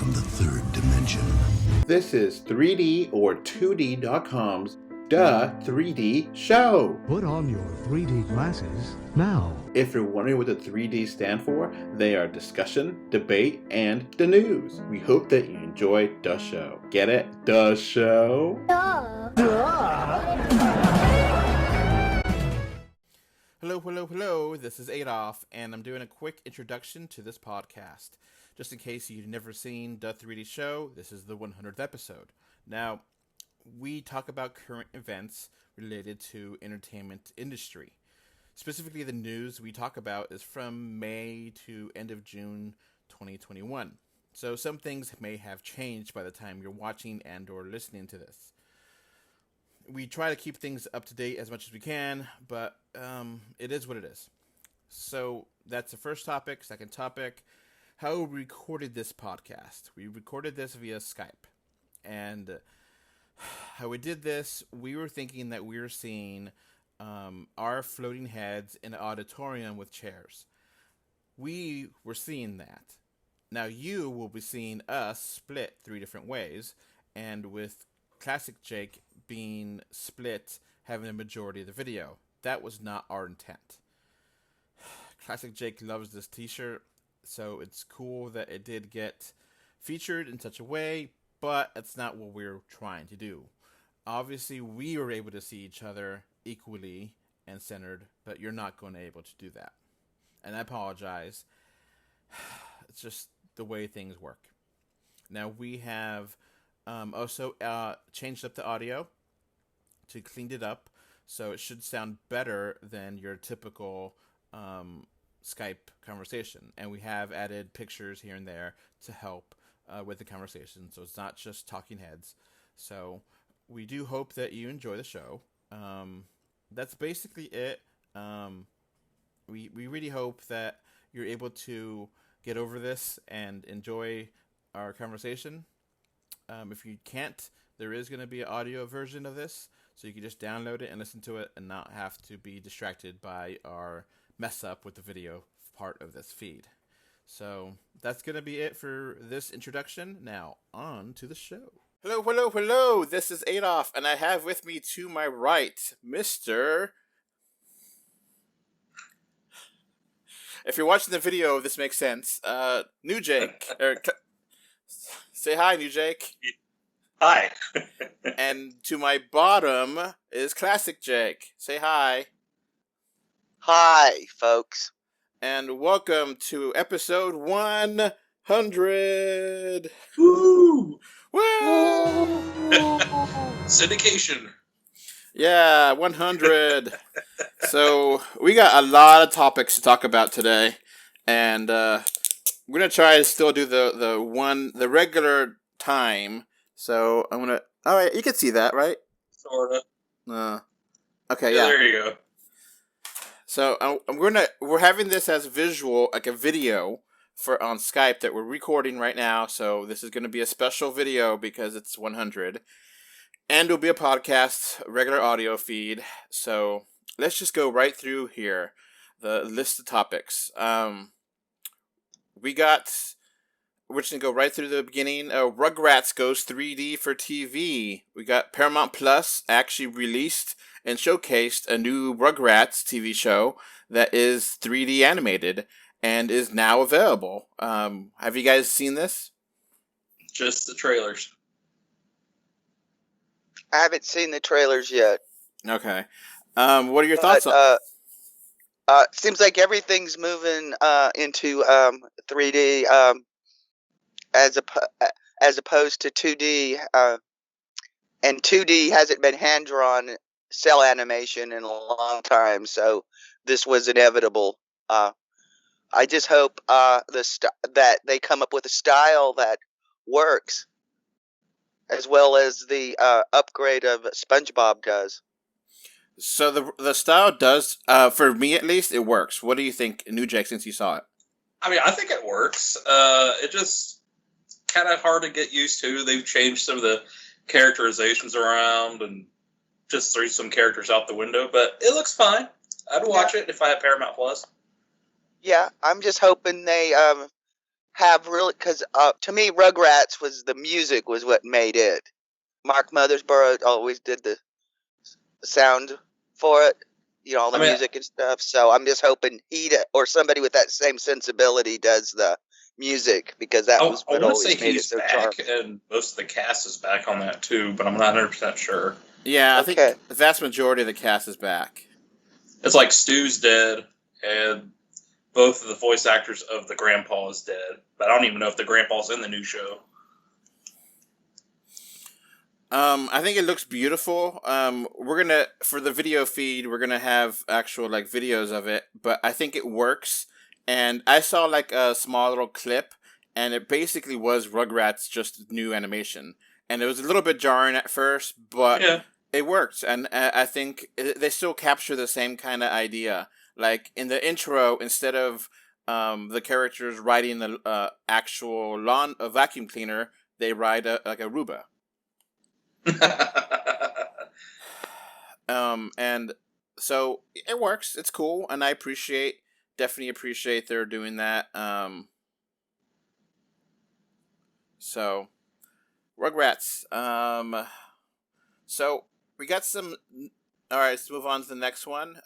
from the third dimension. This is 3D or 2D.com's Duh 3D Show. Put on your 3D glasses now. If you're wondering what the 3D stand for, they are discussion, debate, and the news. We hope that you enjoy the show. Get it? The show? Hello. This is Adolf, and I'm doing a quick introduction to this podcast. Just in case you've never seen the 3D Show, this is the 100th episode. Now, we talk about current events related to entertainment industry. Specifically, the news we talk about is from May to end of June 2021. So some things may have changed by the time you're watching and or listening to this. We try to keep things up to date as much as we can, but it is what it is. So that's the first topic. Second topic, how we recorded this podcast. We recorded this via Skype. And how we did this, we were thinking that we were seeing our floating heads in an auditorium with chairs. We were seeing that. Now you will be seeing us split three different ways, and with Classic Jake being split, having the majority of the video. That was not our intent. Classic Jake loves this t-shirt, so it's cool that it did get featured in such a way, but it's not what we're trying to do. Obviously, we were able to see each other equally and centered, but you're not going to be able to do that. And I apologize. It's just the way things work. Now, we have also changed up the audio to clean it up, so it should sound better than your typical Skype conversation. And we have added pictures here and there to help with the conversation, so it's not just talking heads. So we do hope that you enjoy the show. That's basically it. We really hope that you're able to get over this and enjoy our conversation. If you can't, there is going to be an audio version of this, so you can just download it and listen to it and not have to be distracted by our mess up with the video part of this feed. So that's going to be it for this introduction. Now, on to the show. Hello. This is Adolf, and I have with me to my right, Mr. If you're watching the video, this makes sense. New Jake. Say hi, New Jake. Hi. And to my bottom is Classic Jake. Say hi. Hi, folks. And welcome to episode 100. Woo! Woo! Syndication. Yeah, 100. So we got a lot of topics to talk about today, and we're gonna try to still do the regular time. So I'm gonna. All right, you can see that, right? Sorta. Okay, yeah. There you go. So we're having this as visual, like a video for on Skype that we're recording right now. So this is gonna be a special video because it's 100, and it'll be a podcast, regular audio feed. So let's just go right through here, the list of topics. We're just gonna go right through the beginning. Rugrats goes 3D for TV. We got Paramount Plus actually released and showcased a new Rugrats TV show that is 3D animated and is now available. Have you guys seen this? Just the trailers. I haven't seen the trailers yet. Okay. What are your thoughts on? Seems like everything's moving into 3D as opposed to 2D. And 2D hasn't been hand-drawn cell animation in a long time, so this was inevitable. I just hope that they come up with a style that works, as well as the upgrade of SpongeBob does. So the style does, for me at least, it works. What do you think, New Jake, since you saw it? I mean, I think it works. It just kind of hard to get used to. They've changed some of the characterizations around and just threw some characters out the window, but it looks fine. I'd watch it if I had Paramount Plus. Yeah, I'm just hoping they have really, because to me, Rugrats was the music was what made it. Mark Mothersbaugh always did the sound for it, all the I mean, music and stuff. So I'm just hoping or somebody with that same sensibility does the music, because that was I what want to say always made it he's so back, charming. and most of the cast is back on that too, but I'm not 100% sure. Yeah, I Okay. think the vast majority of the cast is back. It's like Stu's dead, and both of the voice actors of the grandpa is dead. But I don't even know if the grandpa's in the new show. I think it looks beautiful. For the video feed, we're gonna have actual videos of it, but I think it works. And I saw a small little clip, and it basically was Rugrats, just new animation, and it was a little bit jarring at first, but Yeah. it worked, and I think they still capture the same kind of idea. Like in the intro, instead of the characters riding the actual lawn a vacuum cleaner, they ride a Roomba. And so it works. It's cool, and I definitely appreciate they're doing that. So Rugrats. So we got some. All right, let's move on to the next one.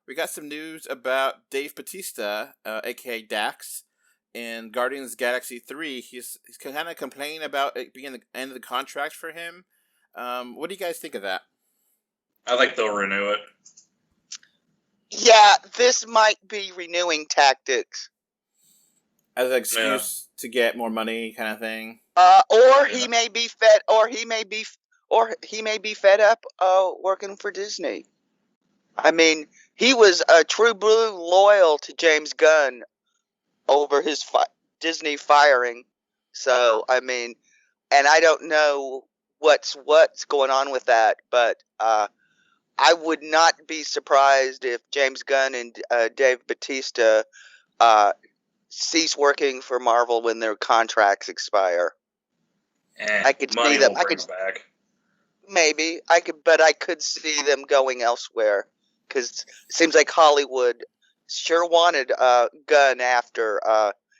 We got some news about Dave Bautista, aka Dax, in Guardians of the Galaxy 3. He's kind of complaining about it being the end of the contract for him. What do you guys think of that? I think they'll renew it. Yeah, this might be renewing tactics. As an excuse to get more money, kind of thing. Or he may be fed up working for Disney. I mean, he was a true blue loyal to James Gunn over his Disney firing. So, I mean, and I don't know what's going on with that, but I would not be surprised if James Gunn and Dave Bautista cease working for Marvel when their contracts expire. I could see them. I could back. Maybe but I could see them going elsewhere, because it seems like Hollywood sure wanted Gunn after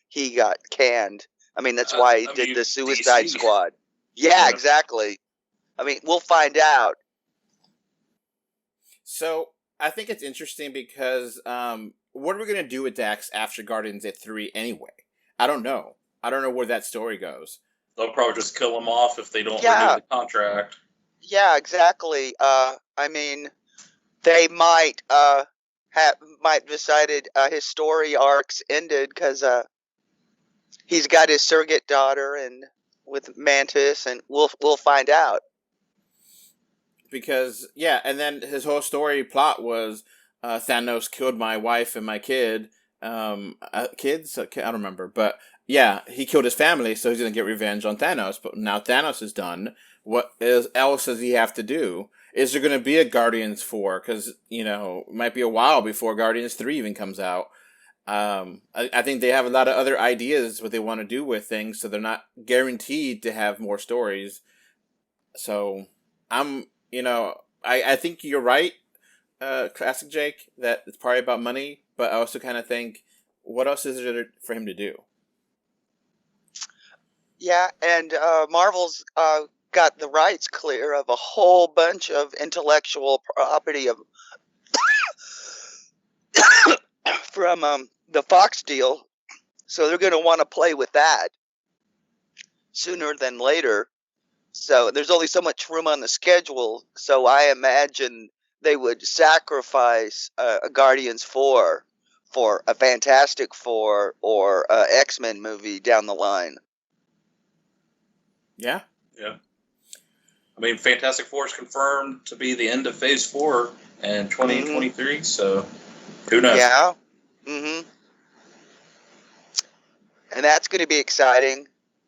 he got canned. I mean, that's why he did the Suicide DC. Squad. Yeah, exactly. I mean, we'll find out. So I think it's interesting because what are we going to do with Dax after Guardians at 3 anyway? I don't know. I don't know where that story goes. They'll probably just kill him off if they don't renew the contract. Yeah, exactly. I mean, they might decided his story arc's ended because he's got his surrogate daughter and with Mantis, and we'll find out. Because and then his whole story plot was Thanos killed my wife and my kid. Kids? I don't remember, but yeah, he killed his family, so he's gonna get revenge on Thanos. But now Thanos is done. What else does he have to do? Is there gonna be a Guardians 4? Because it might be a while before Guardians 3 even comes out. I think they have a lot of other ideas what they want to do with things, so they're not guaranteed to have more stories. So I think you're right, Classic Jake, that it's probably about money, but I also kind of think, what else is there for him to do? Yeah, and Marvel's got the rights clear of a whole bunch of intellectual property of from the Fox deal, so they're going to want to play with that sooner than later. So there's only so much room on the schedule, so I imagine they would sacrifice a Guardians 4 for a Fantastic Four or a X-Men movie down the line. Yeah. Yeah. I mean, Fantastic Four is confirmed to be the end of Phase 4 in 2023, so who knows? Yeah. Mm-hmm. And that's going to be exciting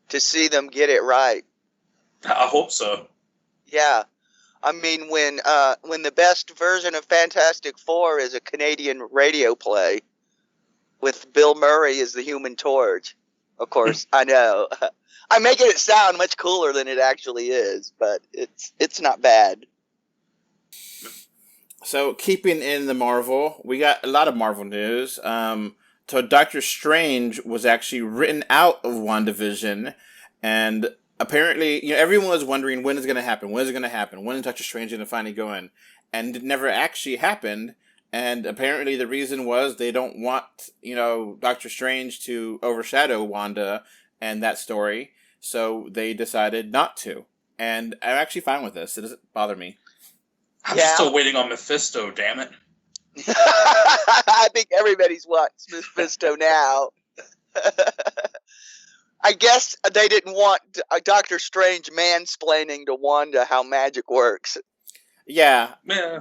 to see them get it right. I hope so. Yeah. I mean, when the best version of Fantastic Four is a Canadian radio play with Bill Murray as the Human Torch. Of course, I know. I'm making it sound much cooler than it actually is, but it's not bad. So keeping in the Marvel, we got a lot of Marvel news. So Doctor Strange was actually written out of WandaVision, and apparently, everyone was wondering when is it going to happen, when is it going to happen, when is Doctor Strange going to finally go in, and it never actually happened. And apparently, the reason was they don't want Doctor Strange to overshadow Wanda and that story, so they decided not to. And I'm actually fine with this. It doesn't bother me. I'm still waiting on Mephisto, damn it. I think everybody's watched Mephisto now. I guess they didn't want Doctor Strange mansplaining to Wanda how magic works. Yeah. Yeah.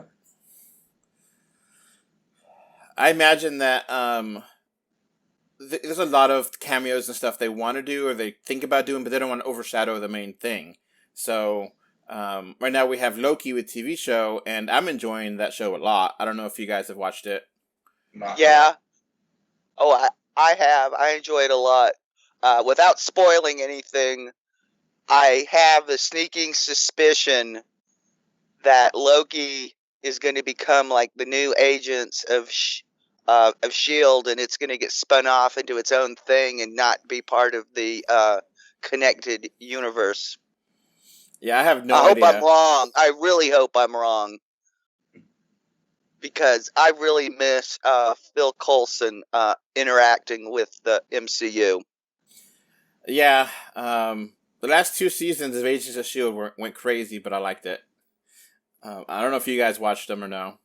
I imagine that there's a lot of cameos and stuff they want to do or they think about doing, but they don't want to overshadow the main thing. So right now we have Loki with TV show, and I'm enjoying that show a lot. I don't know if you guys have watched it. Not Yeah. yet. Oh, I have. I enjoy it a lot. Without spoiling anything, I have a sneaking suspicion that Loki is going to become like the new agents of S.H.I.E.L.D., and it's going to get spun off into its own thing and not be part of the connected universe. Yeah, I have no I hope idea. I'm wrong. I really hope I'm wrong. Because I really miss Phil Coulson interacting with the MCU. Yeah, the last 2 seasons of Agents of S.H.I.E.L.D. went crazy, but I liked it. I don't know if you guys watched them or no.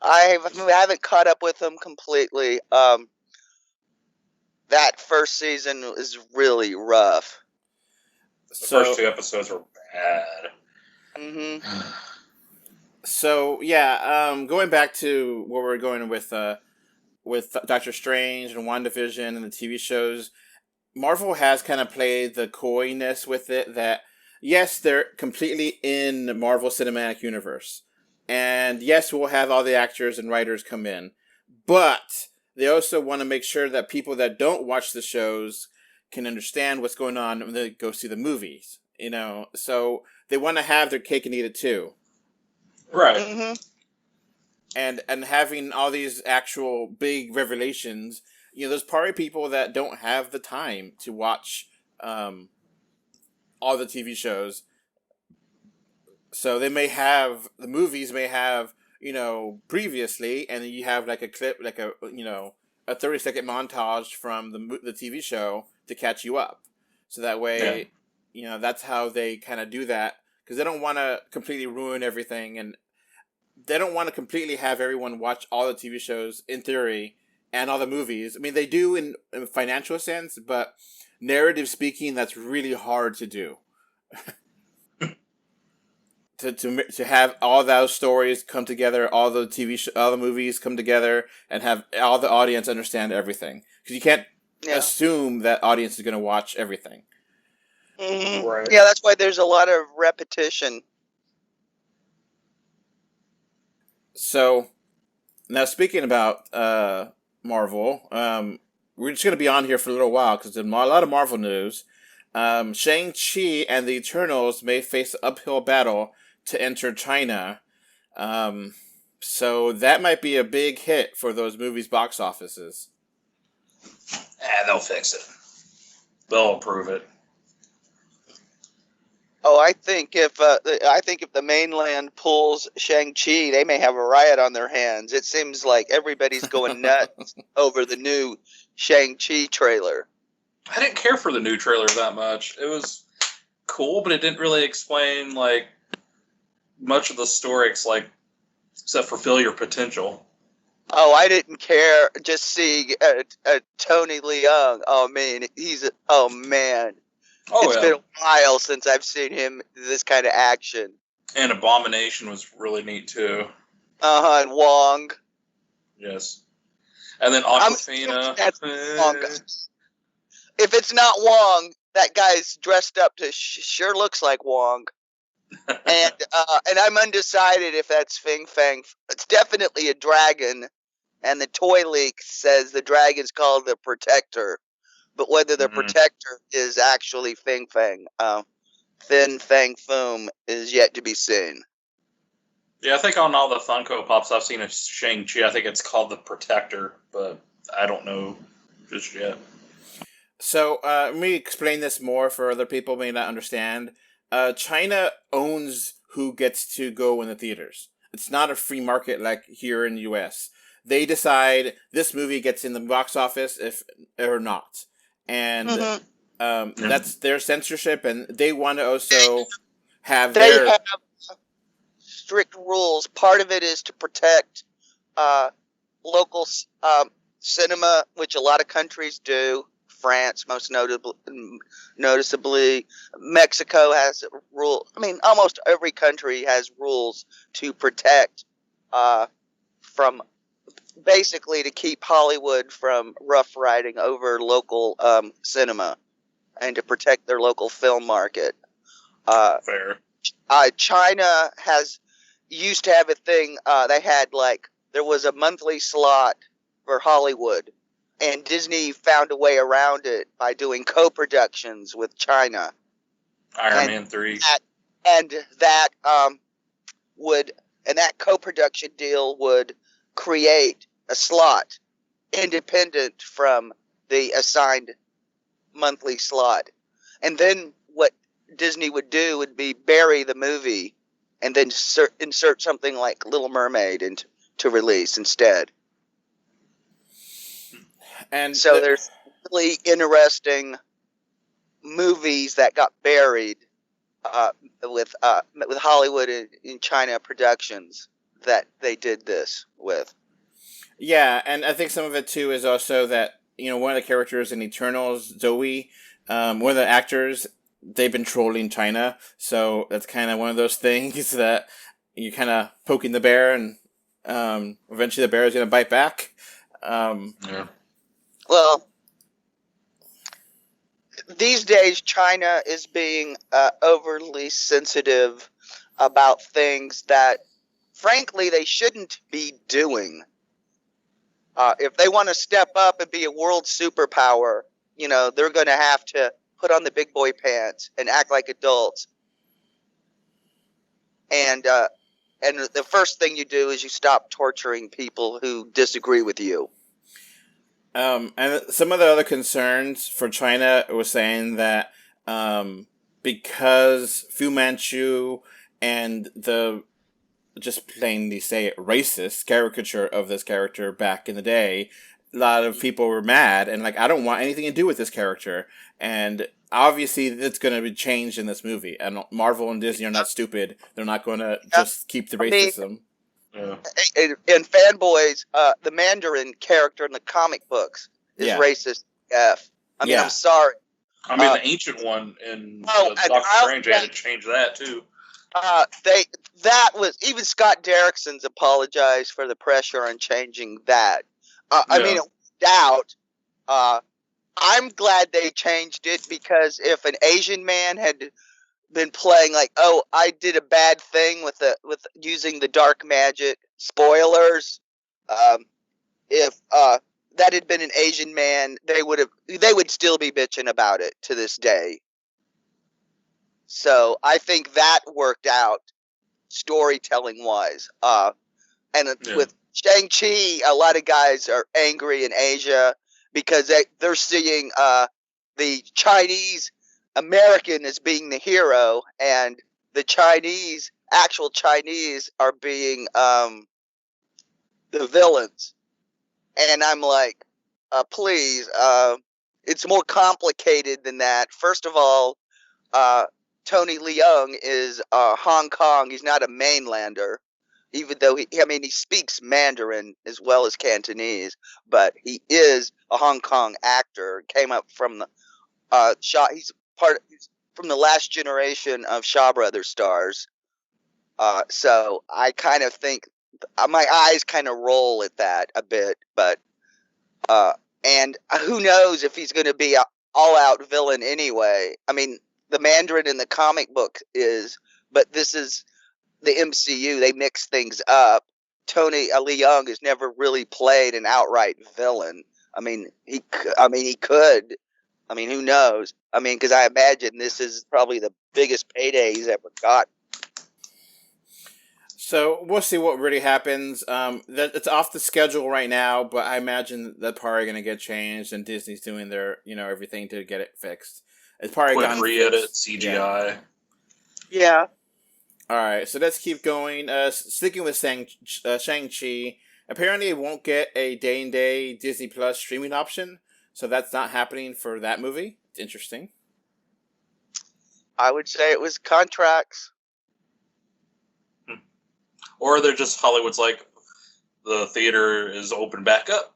I haven't caught up with them completely. That first season was really rough. The first 2 episodes were bad. Mm-hmm. So yeah, going back to where we're going with Doctor Strange and WandaVision and the TV shows, Marvel has kind of played the coyness with it that yes, they're completely in Marvel Cinematic Universe, and yes, we'll have all the actors and writers come in, but they also want to make sure that people that don't watch the shows can understand what's going on when they go see the movies. So they want to have their cake and eat it too. Right. Mm-hmm. And having all these actual big revelations, there's probably people that don't have the time to watch all the TV shows. So they may have, the movies may have, previously, and then you have like a clip, like a 30-second montage from the TV show to catch you up. So that way, that's how they kind of do that. Because they don't want to completely ruin everything, and they don't want to completely have everyone watch all the TV shows, in theory, and all the movies. I mean, they do in financial sense, but narrative speaking, that's really hard to do. to have all those stories come together, all the all the movies come together, and have all the audience understand everything. Because you can't assume that audience is going to watch everything. Mm-hmm. Right. Yeah, that's why there's a lot of repetition. So, now speaking about Marvel, we're just going to be on here for a little while because there's a lot of Marvel news. Shang-Chi and the Eternals may face an uphill battle to enter China. So that might be a big hit for those movies' box offices. They'll fix it. They'll approve it. Oh, I think if the mainland pulls Shang-Chi, they may have a riot on their hands. It seems like everybody's going nuts over the new Shang-Chi trailer. I didn't care for the new trailer that much. It was cool, but it didn't really explain like much of the story, except for Feel Your Potential. Oh, I didn't care. Just seeing Tony Leung. Oh man, it's been a while since I've seen him this kind of action. And Abomination was really neat too. And Wong. Yes. And then Awkwafina. That's Wong. If it's not Wong, that guy's dressed up to sure looks like Wong. And I'm undecided if that's Fing Fang. It's definitely a dragon, and the toy leak says the dragon's called the Protector. But whether the Protector is actually Fing Fang, Fin Fang Foom, is yet to be seen. Yeah, I think on all the Funko Pops I've seen of Shang-Chi, I think it's called the Protector, but I don't know just yet. So let me explain this more for other people who may not understand. China owns who gets to go in the theaters. It's not a free market like here in the U.S. They decide this movie gets in the box office if or not, and that's their censorship, and they want to also have They their have strict rules. Part of it is to protect local cinema, which a lot of countries do. France, most noticeably, Mexico has rules. I mean, almost every country has rules to protect from basically to keep Hollywood from rough riding over local cinema and to protect their local film market. Fair. China used to have a thing. They had there was a monthly slot for Hollywood, and Disney found a way around it by doing co-productions with China. Iron Man 3. That co-production deal would create a slot independent from the assigned monthly slot. And then what Disney would do would be bury the movie and then insert something like Little Mermaid to release instead. And so there's really interesting movies that got buried with Hollywood and China productions that they did this with. Yeah, and I think some of it too is also that one of the characters in Eternals, Zoe, one of the actors, they've been trolling China, so that's kind of one of those things that you're kind of poking the bear, and eventually the bear is going to bite back. Yeah. Well, these days China is being overly sensitive about things that, frankly, they shouldn't be doing. If they want to step up and be a world superpower, they're going to have to put on the big boy pants and act like adults. And the first thing you do is you stop torturing people who disagree with you. And some of the other concerns for China was saying that because Fu Manchu and the just plainly say it, racist caricature of this character back in the day, a lot of people were mad and I don't want anything to do with this character. And obviously that's going to be changed in this movie. And Marvel and Disney are not stupid. They're not going to just keep the racism. And fanboys, the Mandarin character in the comic books is racist AF. I'm sorry. The ancient one in Doctor Strange had to change that too. That was even Scott Derrickson's apologized for the pressure on changing that. Doubt. I'm glad they changed it because if an Asian man had been playing I did a bad thing with using the dark magic, spoilers. If that had been an Asian man, they would still be bitching about it to this day. So I think that worked out storytelling wise. With Shang-Chi, a lot of guys are angry in Asia because they're seeing the Chinese American as being the hero, and the actual Chinese are being the villains. And I'm like, please, it's more complicated than that. First of all, Tony Leung is Hong Kong. He's not a mainlander, even though he speaks Mandarin as well as Cantonese, but he is a Hong Kong actor. Came up from the he's from the last generation of Shaw Brothers stars. So I kind of think my eyes kind of roll at that a bit, but and who knows if he's going to be an all-out villain anyway. The Mandarin in the comic book is, but this is the MCU. They mix things up. Tony Leung has never really played an outright villain. He could. Who knows? Because I imagine this is probably the biggest payday he's ever got. So we'll see what really happens. That it's off the schedule right now, but I imagine that's probably going to get changed, and Disney's doing their everything to get it fixed. It's probably Quick gone re-edit, fixed. CGI. Yeah. All right, so let's keep going. Sticking with Shang-Chi, apparently it won't get a day-and-day Disney Plus streaming option, so that's not happening for that movie. It's interesting. I would say it was contracts. Or they're just Hollywood's like, the theater is open back up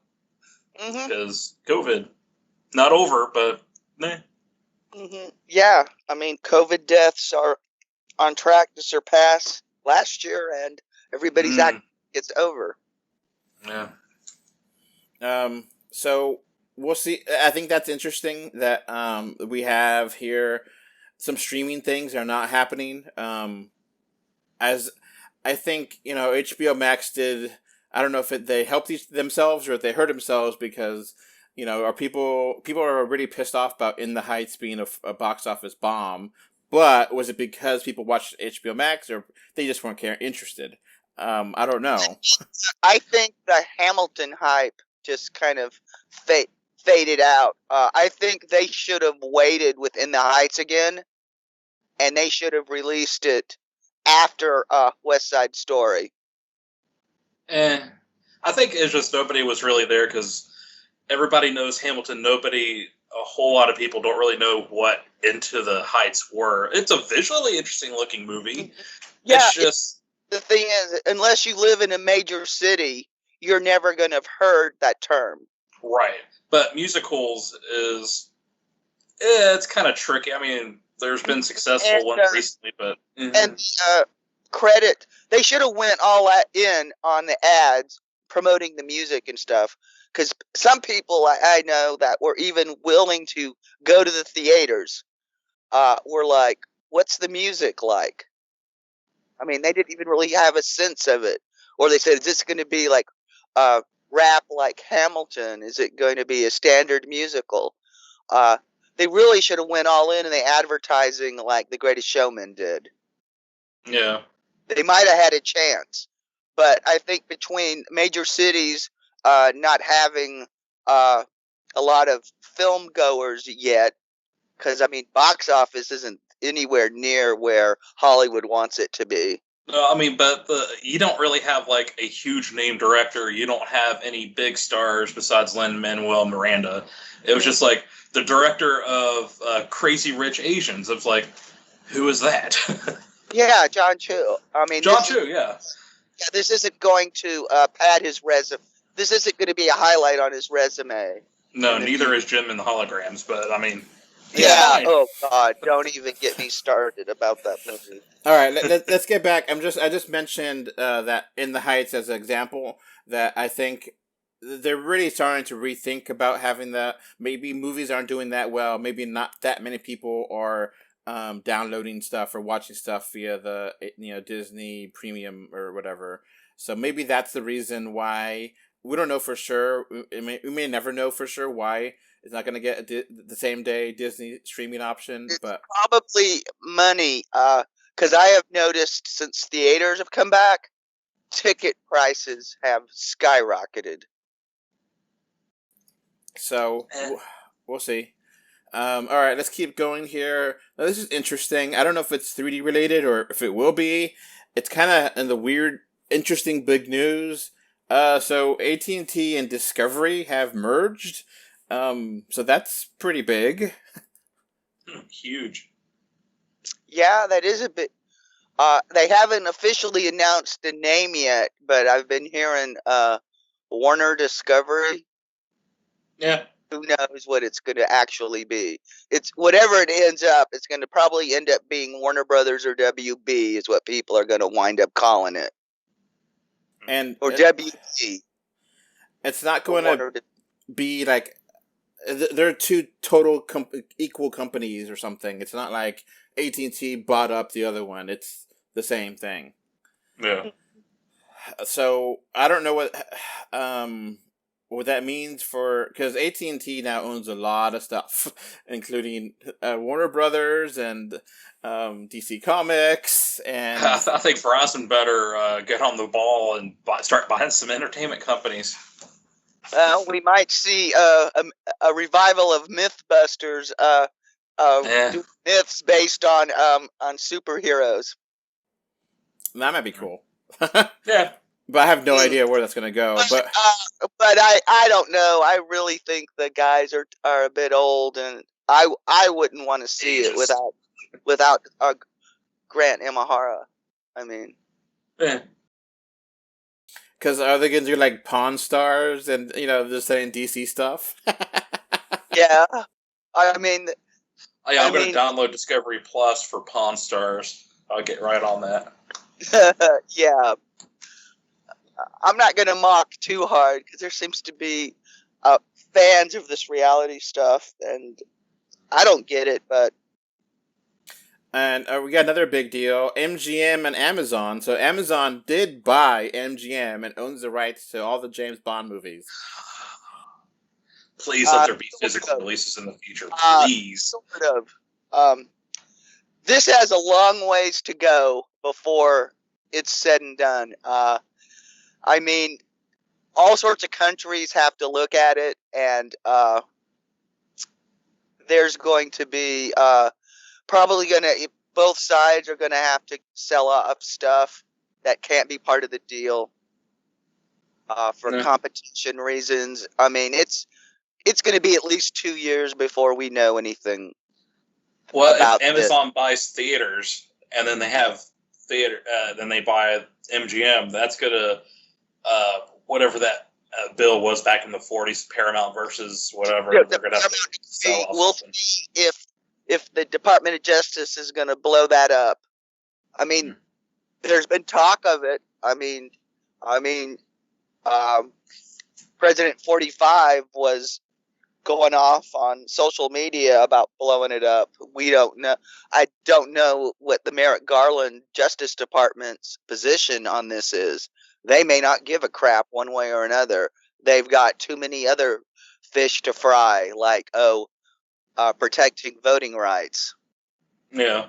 Mm-hmm. because COVID. Not over, but meh. Mm-hmm. Yeah, I mean, COVID deaths are on track to surpass last year, and everybody's act it's over. Yeah. So we'll see. I think that's interesting that we have here some streaming things are not happening. As I think HBO Max did. I don't know if they helped themselves or if they hurt themselves because are people are really pissed off about In the Heights being a box office bomb. But was it because people watched HBO Max or they just weren't interested? I don't know. I think the Hamilton hype just kind of faded out. I think they should have waited with In the Heights again, and they should have released it after West Side Story. I think it's just nobody was really there because everybody knows Hamilton. A whole lot of people don't really know what Into the Heights were. It's a visually interesting looking movie. Yeah, it's just the thing is, unless you live in a major city, you're never going to have heard that term. Right. But musicals it's kind of tricky. I mean, there's been successful ones recently, but and credit, they should have went all in on the ads promoting the music and stuff. Because some people I know that were even willing to go to the theaters were like, what's the music like? I mean, they didn't even really have a sense of it. Or they said, is this going to be like rap like Hamilton? Is it going to be a standard musical? They really should have went all in the advertising like The Greatest Showman did. Yeah. They might have had a chance. But I think between major cities not having a lot of film goers yet, because, I mean, box office isn't anywhere near where Hollywood wants it to be. No, I mean, but you don't really have, like, a huge name director. You don't have any big stars besides Lin-Manuel Miranda. It was just, like, the director of Crazy Rich Asians. It was like, who is that? Yeah, John Chu. I mean, John Chu, yeah. Yeah, this isn't going to pad his resume. This isn't going to be a highlight on his resume. No, neither is Jim in the Holograms, but, I mean... Yeah, oh, God, don't even get me started about that movie. All right, let's get back. I just mentioned that In the Heights as an example that I think they're really starting to rethink about having that. Maybe movies aren't doing that well. Maybe not that many people are downloading stuff or watching stuff via the Disney Premium or whatever. So maybe that's the reason why. We don't know for sure. We may never know for sure why it's not going to get the same day Disney streaming option. It's but probably money. Because I have noticed since theaters have come back, ticket prices have skyrocketed. So we'll see. All right, let's keep going here. Now, this is interesting. I don't know if it's 3D related or if it will be. It's kind of in the weird, interesting big news. So AT&T and Discovery have merged. So that's pretty big. Huge. Yeah, that is a bit. They haven't officially announced the name yet, but I've been hearing Warner Discovery. Yeah. Who knows what it's going to actually be? It's whatever it ends up. It's going to probably end up being Warner Brothers or WB is what people are going to wind up calling it. Or WB. It's not going to be like they're two total equal companies or something. It's not like AT&T bought up the other one. It's the same thing. Yeah. So I don't know what that means for, because AT&T now owns a lot of stuff, including Warner Brothers and DC Comics, and I think Verizon better get on the ball and start buying some entertainment companies. We might see a revival of MythBusters, do myths based on superheroes. that might be cool. Yeah. But I have no idea where that's going to go. But I don't know. I really think the guys are a bit old, and I wouldn't want to see it without Grant Imahara. I mean, because are they going to do like Pawn Stars and just saying DC stuff? yeah. I mean, I'm going to download Discovery Plus for Pawn Stars. I'll get right on that. yeah. I'm not going to mock too hard because there seems to be fans of this reality stuff, and I don't get it, but. And we got another big deal, MGM and Amazon. So Amazon did buy MGM and owns the rights to all the James Bond movies. Please let there be physical releases in the future. Please. Sort of. This has a long ways to go before it's said and done. I mean, all sorts of countries have to look at it, and there's going to be probably both sides are going to have to sell off stuff that can't be part of the deal for competition reasons. I mean, it's going to be at least 2 years before we know anything. Well, if Amazon buys theaters and then they have then they buy MGM, that's going to whatever that bill was back in the 40s, Paramount versus whatever. Yeah, they're going to have to sell off. We'll see if the Department of Justice is going to blow that up. I mean, there's been talk of it. I mean, President 45 was going off on social media about blowing it up. We don't know. I don't know what the Merrick Garland Justice Department's position on this is. They may not give a crap one way or another. They've got too many other fish to fry, like, protecting voting rights. Yeah.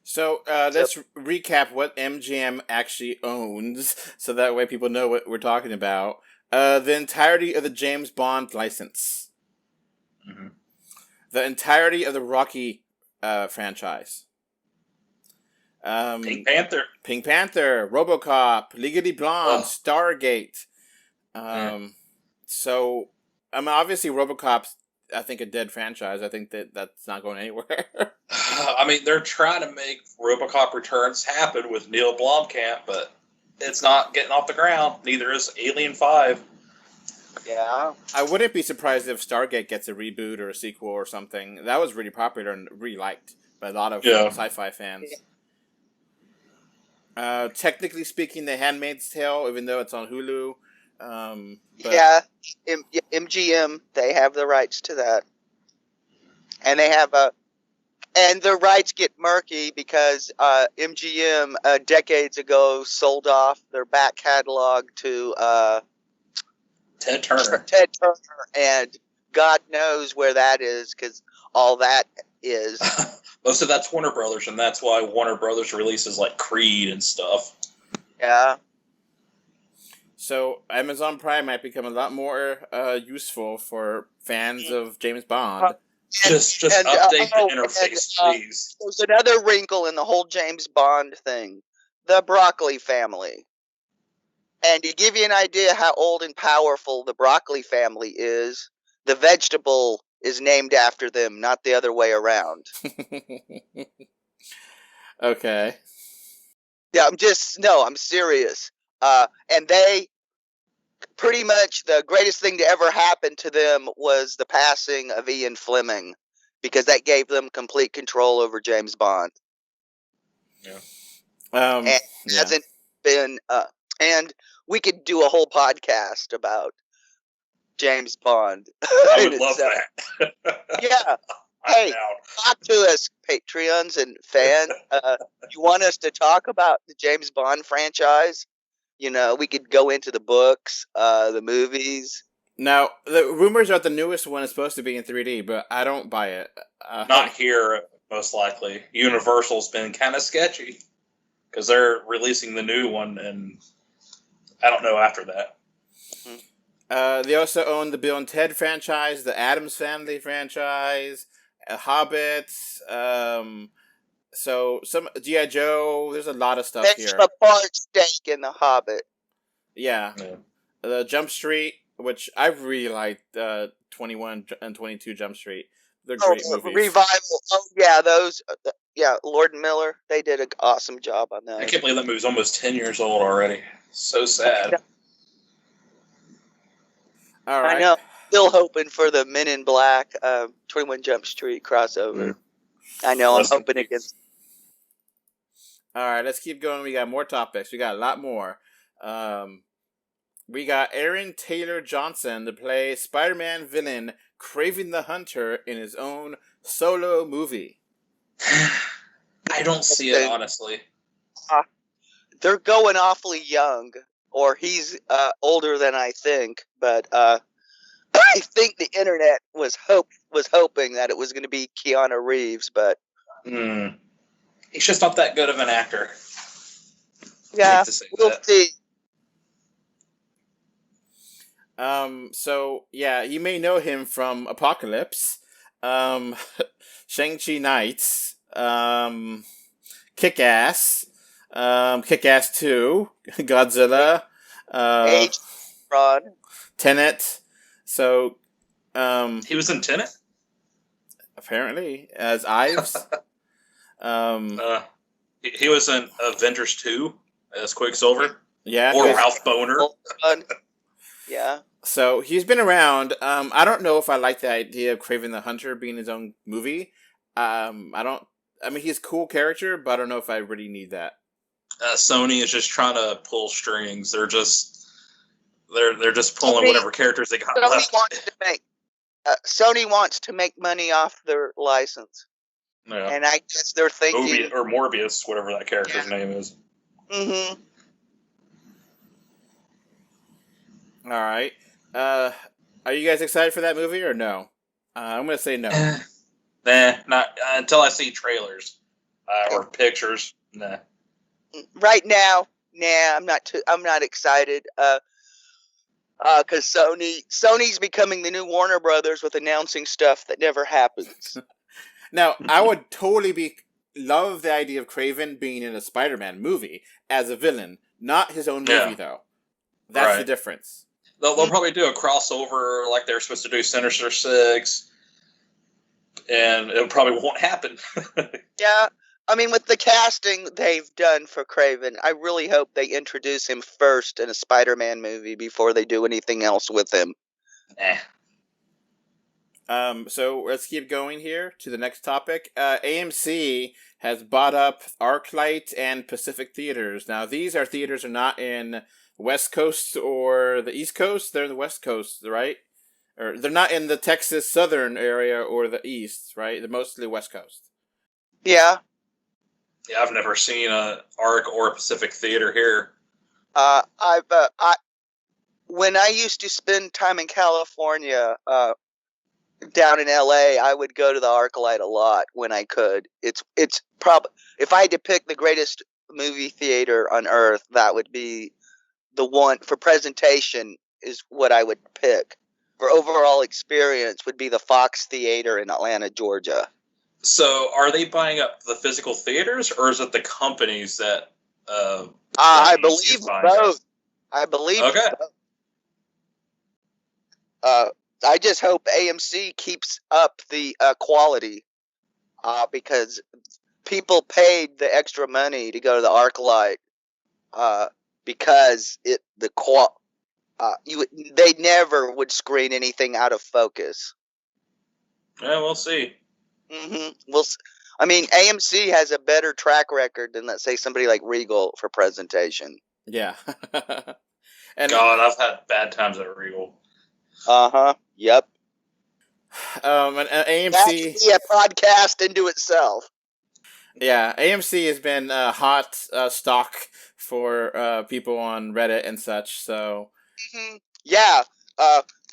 So let's recap what MGM actually owns, so that way people know what we're talking about. The entirety of the James Bond license. Mm-hmm. The entirety of the Rocky franchise. Pink Panther, RoboCop, Legally Blonde, Stargate. So, I mean, obviously RoboCop's, I think, a dead franchise. I think that's not going anywhere. I mean, they're trying to make RoboCop Returns happen with Neil Blomkamp, but it's not getting off the ground. Neither is Alien 5. Yeah. I wouldn't be surprised if Stargate gets a reboot or a sequel or something. That was really popular and really liked by a lot of sci-fi fans. Technically speaking, The Handmaid's Tale, even though it's on Hulu. MGM, they have the rights to that. And they have and the rights get murky because MGM decades ago sold off their back catalog to Ted Turner. And God knows where that is, because all that is. Most of that's Warner Brothers, and that's why Warner Brothers releases like Creed and stuff. Yeah. So Amazon Prime might become a lot more useful for fans of James Bond. Just update the interface, please. There's another wrinkle in the whole James Bond thing. The broccoli family. And to give you an idea how old and powerful the broccoli family is, the vegetable is named after them, not the other way around. Okay. Yeah, I'm serious. And they, pretty much the greatest thing to ever happen to them was the passing of Ian Fleming, because that gave them complete control over James Bond. Yeah. And it hasn't been, and we could do a whole podcast about James Bond. I would love that. Yeah. Hey, talk to us, Patreons and fans. You want us to talk about the James Bond franchise? You know, we could go into the books, the movies. Now, the rumors are the newest one is supposed to be in 3D, but I don't buy it. Not here, most likely. Universal's been kind of sketchy because they're releasing the new one, and I don't know after that. They also own the Bill and Ted franchise, the Addams Family franchise, Hobbits. So some G.I. Joe. There's a lot of stuff There's here. a part stake in the Hobbit. Yeah. The Jump Street, which I really liked, 21 and 22 Jump Street. They're great movies. Revival. Oh, yeah, those. Yeah, Lord and Miller. They did an awesome job on that. I can't believe that movie's almost 10 years old already. So sad. All right. I know. Still hoping for the Men in Black 21 Jump Street crossover. I know. I'm hoping against. All right, let's keep going. We got more topics. We got a lot more. We got Aaron Taylor Johnson to play Spider-Man villain Kraven the Hunter in his own solo movie. I don't see it, honestly. They're going awfully young, or he's older than I think, but I think the internet was hoping that it was going to be Keanu Reeves, but he's just not that good of an actor. Yeah, we'll see. So yeah, you may know him from Apocalypse, Shang-Chi Nights, Kick-Ass, Kick-Ass 2, Godzilla, Ron. Tenet. So, he was in Tenet? Apparently, as Ives. He was in Avengers 2 as Quicksilver. Yeah. Or Ralph Boner. Yeah. So he's been around. I don't know if I like the idea of Kraven the Hunter being his own movie. I mean, he's a cool character, but I don't know if I really need that. Sony is just trying to pull strings. They're just pulling whatever characters they got left. Sony wants to make money off their license. Yeah. And I guess they're thinking... or Morbius, whatever that character's name is. Mm-hmm. All right. Are you guys excited for that movie or no? I'm going to say no. Not until I see trailers or pictures. Nah. Right now, I'm not excited. Because Sony's becoming the new Warner Brothers with announcing stuff that never happens. Now, I would totally love the idea of Kraven being in a Spider-Man movie as a villain, not his own movie though. That's the difference. They'll probably do a crossover like they're supposed to do Sinister Six, and it probably won't happen. Yeah, I mean, with the casting they've done for Kraven, I really hope they introduce him first in a Spider-Man movie before they do anything else with him. So let's keep going here to the next topic. AMC has bought up ArcLight and Pacific Theaters. Now, these theaters are not in West Coast or the East Coast. They're in the West Coast, right? Or they're not in the Texas Southern area or the East, right? They're mostly West Coast. Yeah. Yeah, I've never seen a Arc or a Pacific Theater here. When I used to spend time in California, down in LA, I would go to the ArcLight a lot when I could. It's probably, if I had to pick the greatest movie theater on earth, that would be the one. For presentation is what I would pick. For overall experience would be the Fox Theater in Atlanta, Georgia. So are they buying up the physical theaters, or is it the companies that I believe both. I believe both. I just hope AMC keeps up the quality, because people paid the extra money to go to the ArcLight, because they never would screen anything out of focus. Yeah, we'll see. Mm-hmm. I mean, AMC has a better track record than, let's say, somebody like Regal for presentation. Yeah. And God, I've had bad times at Regal. Yep. And AMC. That could be a podcast into itself. Yeah, AMC has been hot stock for people on Reddit and such. So. Yeah.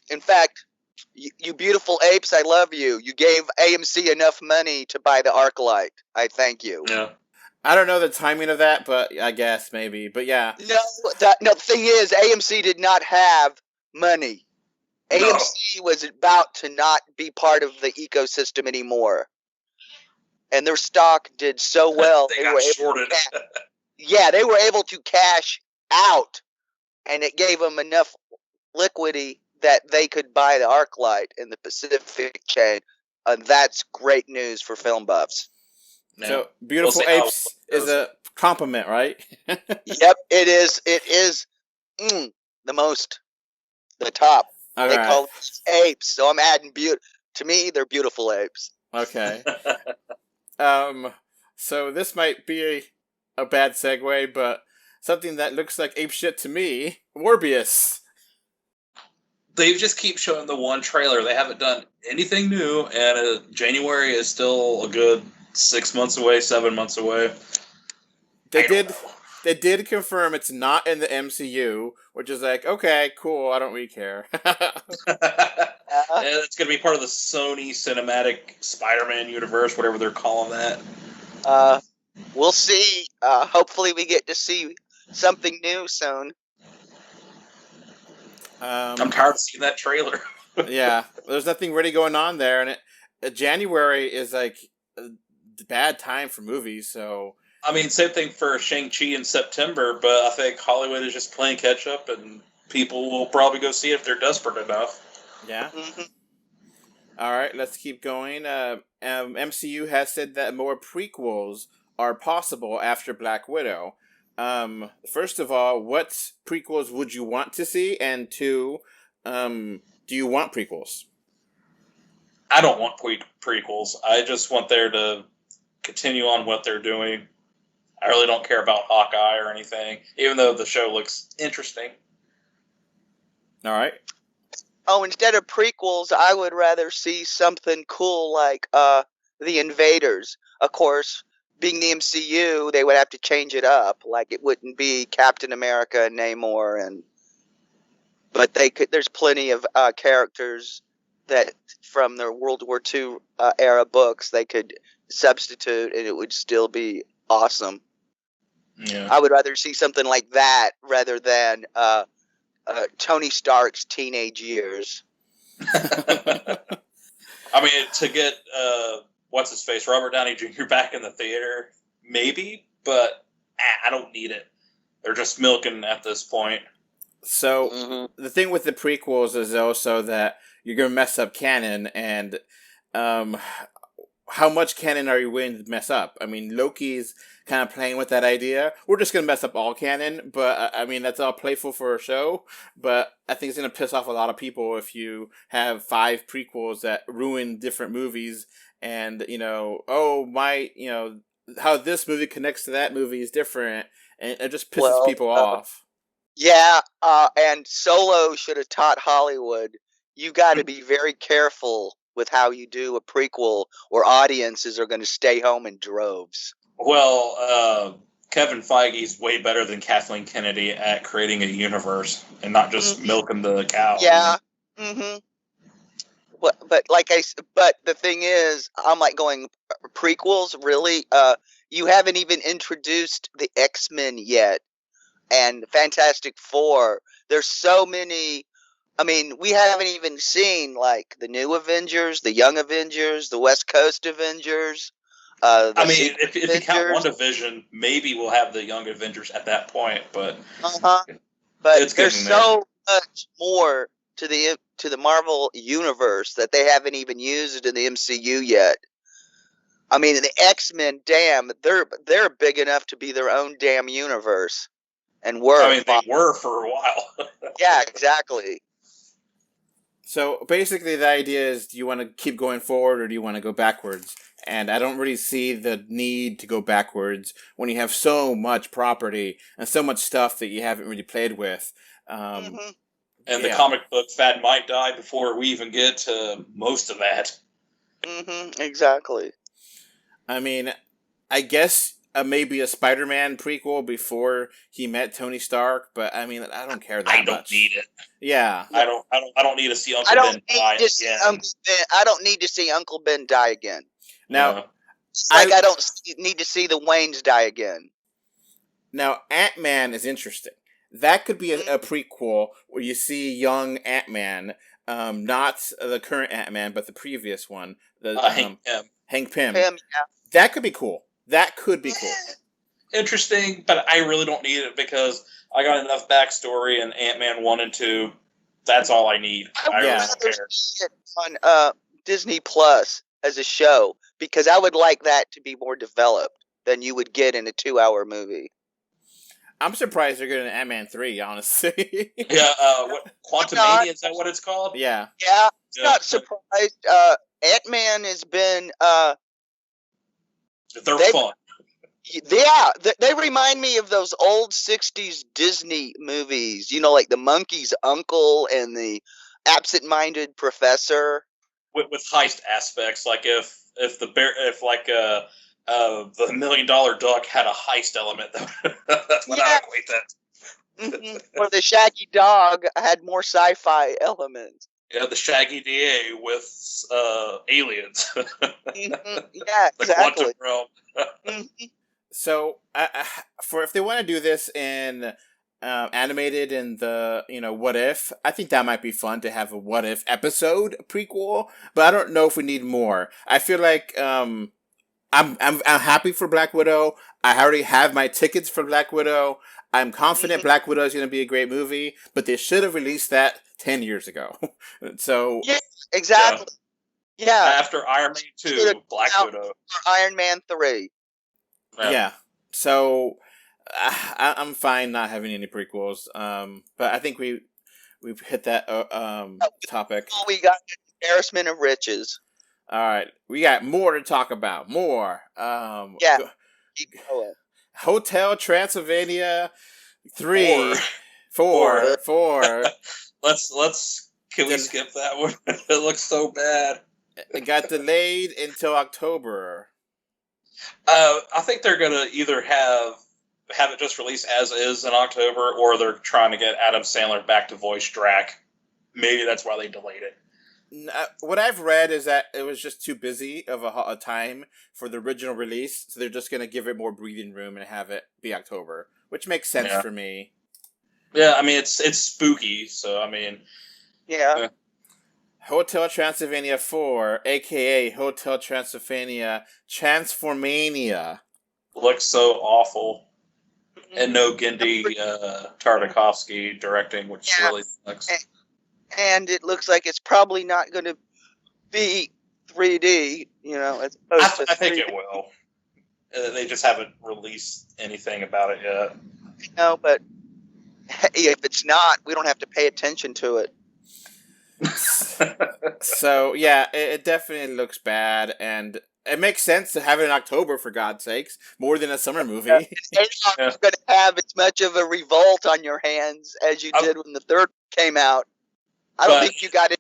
In fact, you beautiful apes, I love you. You gave AMC enough money to buy the ArcLight. I thank you. Yeah. I don't know the timing of that, but I guess maybe. But yeah. No, the thing is, AMC did not have money. No. AMC was about to not be part of the ecosystem anymore. And their stock did so well. They got shorted. They were able to cash out. And it gave them enough liquidity that they could buy the ArcLight in the Pacific chain. And that's great news for film buffs. Yeah. So, Beautiful Apes is a compliment, right? Yep, it is. It is the top. All they right. call them apes, so I'm adding to me, they're beautiful apes. Okay. So this might be a bad segue, but something that looks like ape shit to me, Morbius. They just keep showing the one trailer. They haven't done anything new, and January is still a good 6 months away, 7 months away. They did confirm it's not in the MCU, which is like, okay, cool, I don't really care. It's going to be part of the Sony Cinematic Spider-Man universe, whatever they're calling that. We'll see. Hopefully we get to see something new soon. I'm tired of seeing that trailer. Yeah, there's nothing really going on there, and January is like a bad time for movies, so... I mean, same thing for Shang-Chi in September, but I think Hollywood is just playing catch-up, and people will probably go see it if they're desperate enough. Yeah? Mm-hmm. All right, let's keep going. MCU has said that more prequels are possible after Black Widow. First of all, what prequels would you want to see? And two, do you want prequels? I don't want prequels. I just want there to continue on what they're doing. I really don't care about Hawkeye or anything, even though the show looks interesting. All right. Oh, instead of prequels, I would rather see something cool like The Invaders. Of course, being the MCU, they would have to change it up. Like, it wouldn't be Captain America and Namor, but they could. There's plenty of characters that from the World War II era books they could substitute, and it would still be awesome. Yeah. I would rather see something like that rather than Tony Stark's teenage years. I mean, to get what's his face, Robert Downey Jr. back in the theater, maybe, but I don't need it. They're just milking at this point. So the thing with the prequels is also that you're gonna mess up canon, and how much canon are you willing to mess up? I mean, Loki's kind of playing with that idea. We're just going to mess up all canon, but I mean, that's all playful for a show, but I think it's going to piss off a lot of people if you have 5 prequels that ruin different movies and, how this movie connects to that movie is different, and it just pisses people off. Yeah, and Solo should have taught Hollywood, you got to be very careful with how you do a prequel, or audiences are going to stay home in droves. Well, Kevin Feige's way better than Kathleen Kennedy at creating a universe and not just milking the cow. Yeah. Mm-hmm. But the thing is, I'm like going, prequels, really? You haven't even introduced the X-Men yet, and Fantastic Four. There's so many. I mean, we haven't even seen, like, the new Avengers, the Young Avengers, the West Coast Avengers. If you count WandaVision, maybe we'll have the Young Avengers at that point, but... But there's so much more to the Marvel Universe that they haven't even used in the MCU yet. I mean, the X-Men, damn, they're big enough to be their own damn universe. And they were for a while. Yeah, exactly. So basically the idea is, do you want to keep going forward or do you want to go backwards? And I don't really see the need to go backwards when you have so much property and so much stuff that you haven't really played with. And the comic book fad might die before we even get to most of that. Mm-hmm, exactly. I mean, I guess maybe a Spider-Man prequel before he met Tony Stark, but I mean, I don't care that much. I don't need it. Yeah. I don't need to see Uncle Ben die again. I don't need to see Uncle Ben die again. Now, it's like I don't need to see the Waynes die again. Now, Ant-Man is interesting. That could be a prequel where you see young Ant-Man, not the current Ant-Man, but the previous one. Hank Pym. Yeah. That could be cool. That could be cool. Interesting, but I really don't need it because I got enough backstory in Ant-Man 1 and 2. That's all I need. I really don't care. See it on Disney Plus as a show because I would like that to be more developed than you would get in a 2-hour movie. I'm surprised they're getting an Ant-Man 3, honestly. Yeah, Quantumania, is that what it's called? Yeah. Yeah, not surprised. Ant-Man has been... They're fun. Yeah, they remind me of those old 60s Disney movies. You know, like The Monkey's Uncle and The Absent-Minded Professor. With heist aspects, like if the $1 million duck had a heist element, that's what I equate that. Or the Shaggy Dog had more sci-fi elements. Yeah, the Shaggy DA with aliens. Yeah, the exactly. quantum realm. So, if they want to do this in animated in the what if, I think that might be fun to have a what if episode prequel. But I don't know if we need more. I feel like I'm happy for Black Widow. I already have my tickets for Black Widow. I'm confident Black Widow is going to be a great movie, but they should have released that 10 years ago. So yeah, exactly. Yeah. After Iron Man 2, Black Widow. Iron Man 3. Yeah. So I'm fine not having any prequels. But I think we've hit that topic. We got embarrassment of riches. All right, we got more to talk about. More. Yeah. Keep going. Hotel Transylvania 3, 4. Can we skip that one? It looks so bad. It got delayed until October. I think they're gonna either have it just released as is in October, or they're trying to get Adam Sandler back to voice Drac. Maybe that's why they delayed it. What I've read is that it was just too busy of a time for the original release, so they're just going to give it more breathing room and have it be October, which makes sense for me. Yeah, I mean, it's spooky, so I mean... Yeah. Hotel Transylvania 4, a.k.a. Hotel Transylvania Transformania. Looks so awful. And no Gendy Tartakovsky directing, which really sucks. And it looks like it's probably not going to be 3D, as opposed to 3D. I think it will. They just haven't released anything about it yet. No, but hey, if it's not, we don't have to pay attention to it. So, yeah, it definitely looks bad, and it makes sense to have it in October, for God's sakes, more than a summer movie. You're going to have as much of a revolt on your hands as you did when the third came out. I don't think you got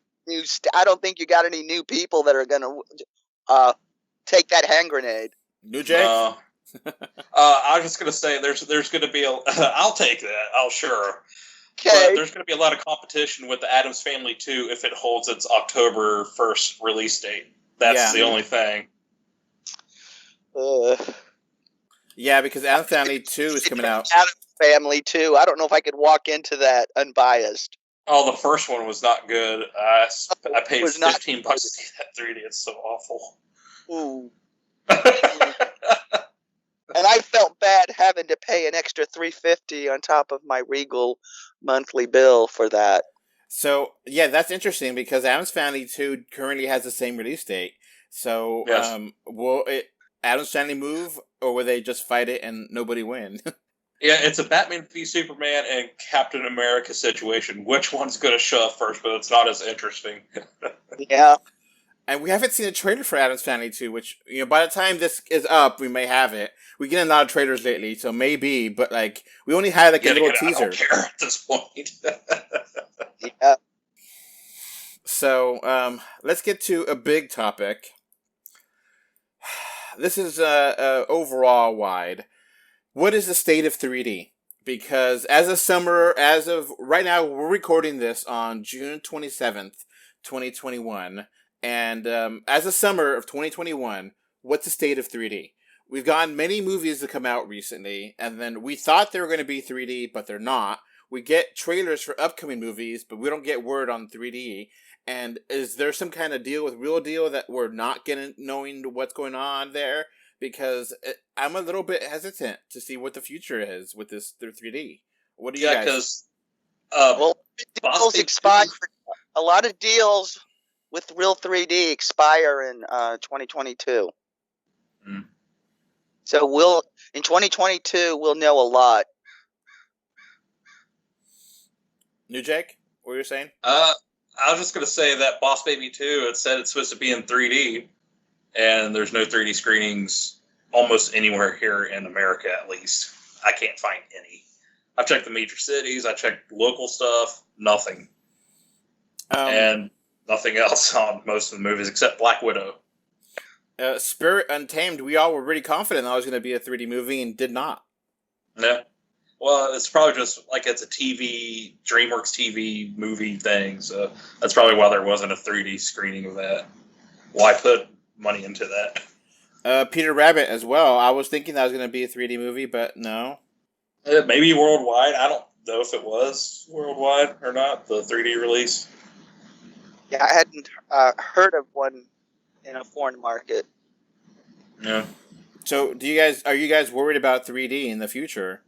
any new people that are going to take that hand grenade. New Jake? I was just going to say there's going to be I'll take that. I'll sure. Okay. But there's going to be a lot of competition with the Addams Family 2 if it holds its October 1st release date. That's the only thing. Yeah, because Addams Family 2 is coming out. Addams Family 2. I don't know if I could walk into that unbiased. Oh, the first one was not good. I paid $15 to see that 3D. It's so awful. Ooh. And I felt bad having to pay an extra $350 on top of my Regal monthly bill for that. So, yeah, that's interesting because Addams Family 2 currently has the same release date. So, will Addams Family move, or will they just fight it and nobody win? Yeah, it's a Batman v Superman and Captain America situation. Which one's going to show up first, but it's not as interesting. Yeah. And we haven't seen a trailer for Addams Family 2, which, by the time this is up, we may have it. We get a lot of trailers lately, so maybe, but, we only had, a little teaser. I don't care at this point. Yeah. So, let's get to a big topic. this is overall wide. What is the state of 3D? Because as of right now, we're recording this on June 27th, 2021. And as of summer of 2021, what's the state of 3D? We've gotten many movies that come out recently, and then we thought they were going to be 3D, but they're not. We get trailers for upcoming movies, but we don't get word on 3D. And is there some kind of deal with Real Deal that we're not knowing what's going on there? Because I'm a little bit hesitant to see what the future is with this 3D. What do you guys? Because deals expire. A lot of deals with Real 3D expire in 2022. Mm. So in 2022 we'll know a lot. New Jake, what were you saying? I was just going to say that Boss Baby 2, it said it's supposed to be in 3D, and there's no 3D screenings almost anywhere here in America, at least. I can't find any. I've checked the major cities, I checked local stuff, nothing. And nothing else on most of the movies except Black Widow. Spirit Untamed, we all were really confident that was going to be a 3D movie and did not. Yeah. Well, it's probably just like it's a DreamWorks TV movie thing, so that's probably why there wasn't a 3D screening of that. Why put money into that? Peter Rabbit as well. I was thinking that was going to be a 3D movie, but no. Maybe worldwide. I don't know if it was worldwide or not, the 3D release. Yeah, I hadn't heard of one in a foreign market. Yeah. So, are you guys worried about 3D in the future?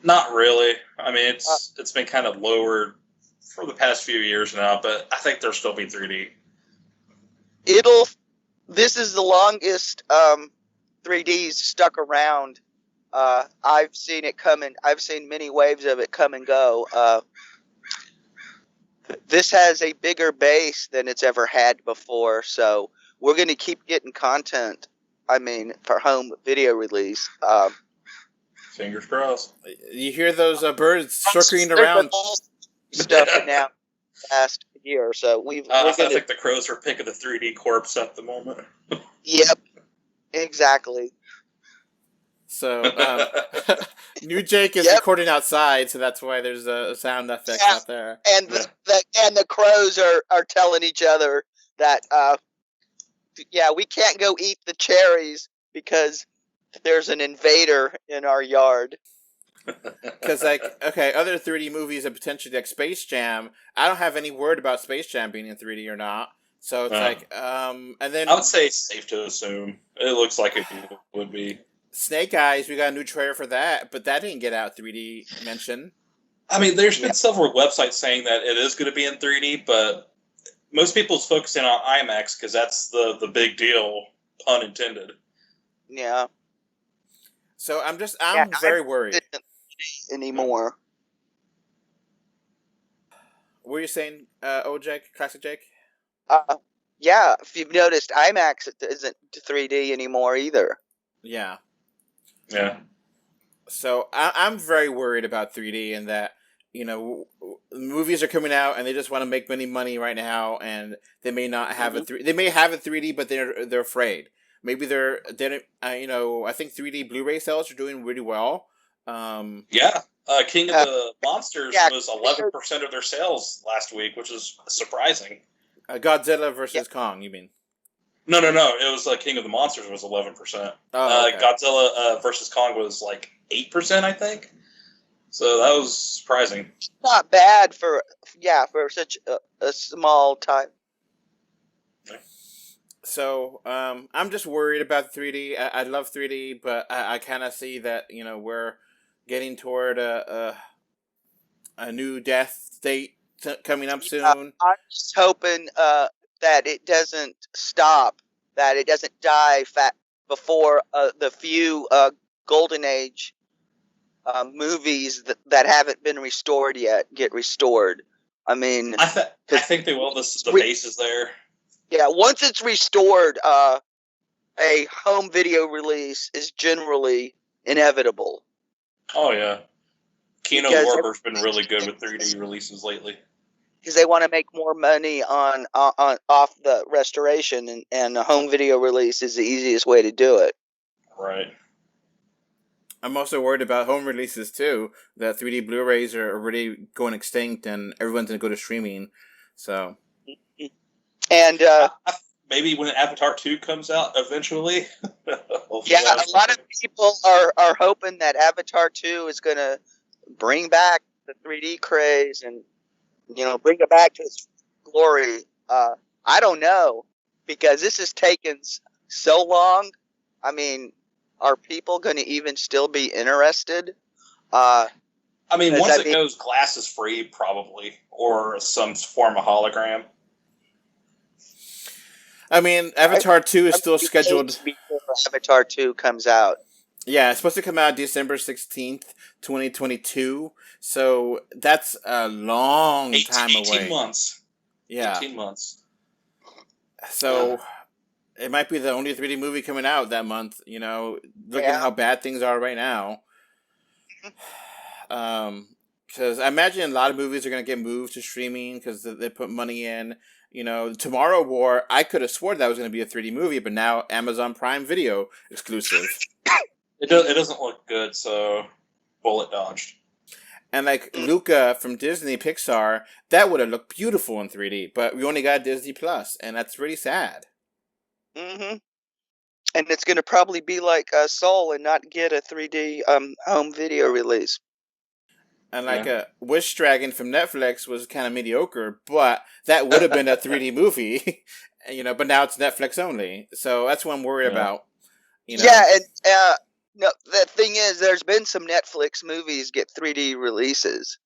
Not really. I mean, it's been kind of lowered for the past few years now, but I think there'll still be 3D. This is the longest 3Ds stuck around. I've seen it come in. I've seen many waves of it come and go. This has a bigger base than it's ever had before, so we're going to keep getting content. I mean, for home video release. Fingers crossed. You hear those birds circling around? Stuff now last year, so I think the crows are picking the 3D corpse at the moment. Yep, exactly. So, New Jake is recording outside, so that's why there's a sound effect out there. And the crows are telling each other that, we can't go eat the cherries because there's an invader in our yard. Because, other 3D movies and potentially like Space Jam, I don't have any word about Space Jam being in 3D or not. So it's and then... I would say it's safe to assume. It looks like it would be. Snake Eyes, we got a new trailer for that, but that didn't get out 3D mention. I mean, there's been several websites saying that it is going to be in 3D, but most people's focusing on IMAX because that's the big deal, pun intended. Yeah. So I'm very worried. Anymore. What were you saying, Jake? Classic Jake? Yeah, if you've noticed, IMAX isn't 3D anymore either. Yeah. Yeah. So I'm very worried about 3D and that, movies are coming out and they just want to make money right now, and they may not have they may have a 3D, but they're afraid. Maybe I think 3D Blu-ray sales are doing really well. King of the Monsters was 11% of their sales last week, which is surprising. Godzilla versus Kong, you mean? No. It was King of the Monsters was 11%. Oh, okay. Godzilla versus Kong was 8%, I think. So that was surprising. Not bad for such a small time. So I'm just worried about 3D. I love 3D, but I kind of see that we're getting toward a new death state coming up soon. I'm just hoping that it doesn't stop, that it doesn't die before the few Golden Age movies that haven't been restored yet get restored. I mean, I think they will. The base is there. Yeah, once it's restored, a home video release is generally inevitable. Oh yeah, Kino Lorber's been really good with 3D releases lately. because they want to make more money on off the restoration, and a home video release is the easiest way to do it. Right. I'm also worried about home releases too. That 3D Blu-rays are already going extinct, and everyone's gonna go to streaming. So, and maybe when Avatar 2 comes out eventually. yeah, a lot of people are hoping that Avatar 2 is going to bring back the 3D craze and, bring it back to its glory. I don't know, because this has taken so long. I mean, are people going to even still be interested? I mean, once it goes glasses free, probably, or some form of hologram. I mean, Avatar 2 is still scheduled before Avatar 2 comes out. Yeah, it's supposed to come out December 16th, 2022. So that's a long time away. 18 months. Yeah. 18 months. So it might be the only 3D movie coming out that month, looking at how bad things are right now. Because I imagine a lot of movies are going to get moved to streaming because they put money in. Tomorrow War, I could have sworn that was going to be a 3D movie, but now Amazon Prime Video exclusive. It doesn't look good, so bullet dodged. And like Luca from Disney Pixar, that would have looked beautiful in 3D, but we only got Disney Plus, and that's really sad. Mm-hmm. And it's going to probably be like Soul and not get a 3D home video release. And like Wish Dragon from Netflix was kind of mediocre, but that would have been a 3D movie, but now it's Netflix only. So that's what I'm worried about. Yeah, and no, the thing is, there's been some Netflix movies get 3D releases.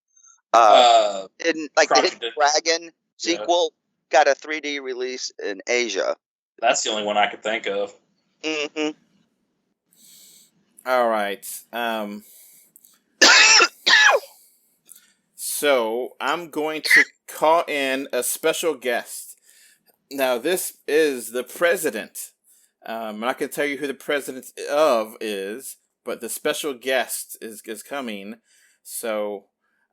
In like the Hidden Dragon sequel got a 3D release in Asia. That's the only one I could think of. Mm-hmm. All right. So I'm going to call in a special guest. Now, this is the president. I'm not going to tell you who the president of is, but the special guest is coming. So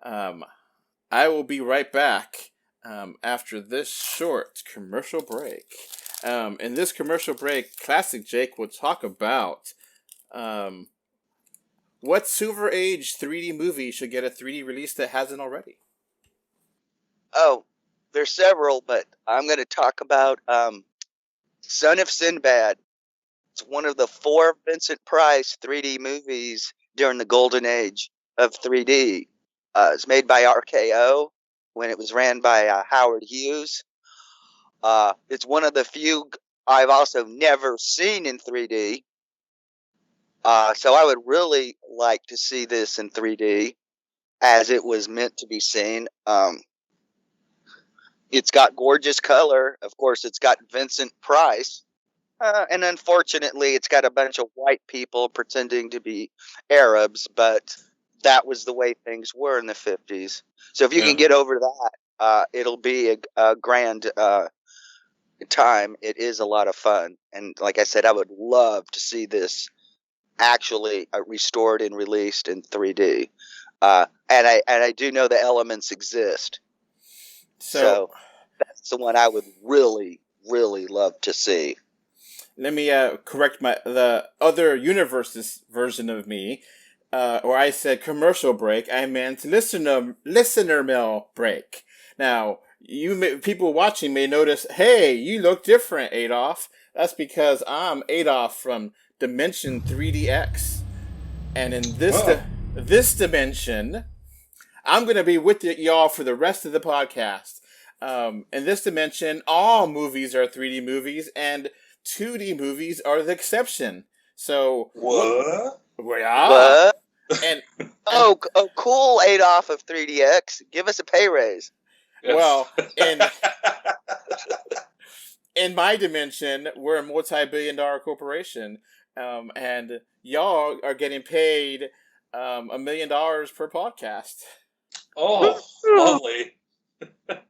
I will be right back after this short commercial break. In this commercial break, Classic Jake will talk about what Silver Age 3D movie should get a 3D release that hasn't already. Oh, there's several, but I'm going to talk about Son of Sinbad. It's one of the 4 Vincent Price 3D movies during the golden age of 3D. It's made by RKO when it was ran by Howard Hughes. It's one of the few I've also never seen in 3D. So I would really like to see this in 3D as it was meant to be seen. It's got gorgeous color. Of course, it's got Vincent Price. And unfortunately, it's got a bunch of white people pretending to be Arabs, but that was the way things were in the 50s. So if you can get over that, it'll be a grand time. It is a lot of fun. And like I said, I would love to see this actually restored and released in 3D. And I do know the elements exist. So that's the one I would really, really love to see. Let me correct the other universe's version of me, or I said commercial break. I meant listener mail break. Now, people watching may notice, hey, you look different, Adolf. That's because I'm Adolf from Dimension 3DX, and in this dimension, I'm gonna be with y'all for the rest of the podcast. In this dimension, all movies are 3D movies, and 2D movies are the exception. So what? What? And oh, cool, Adolf of 3DX. Give us a pay raise. Well, in my dimension, we're a multi-billion-dollar corporation, and y'all are getting paid $1 million per podcast. Oh, lovely!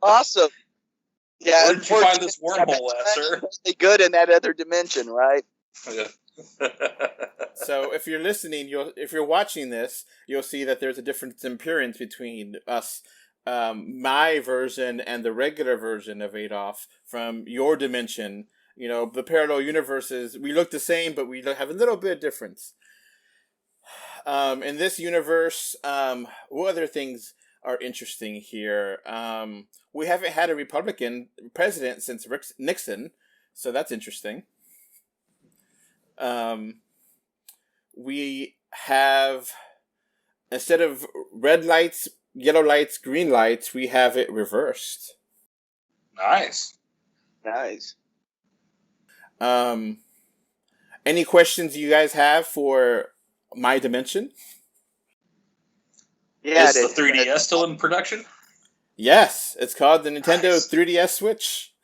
Awesome. Yeah, where did you find this wormhole at, sir? Really good in that other dimension, right? Yeah. So if you're listening, if you're watching this, you'll see that there's a difference in appearance between us my version and the regular version of Adolf from your dimension. The parallel universes, we look the same, but we have a little bit of difference. In this universe, what other things are interesting here? We haven't had a Republican president since Nixon, so that's interesting. We have, instead of red lights, yellow lights, green lights, we have it reversed. Nice. Any questions you guys have for my dimension? Yeah, is the 3DS still in production? Yes, it's called the Nintendo 3DS Switch.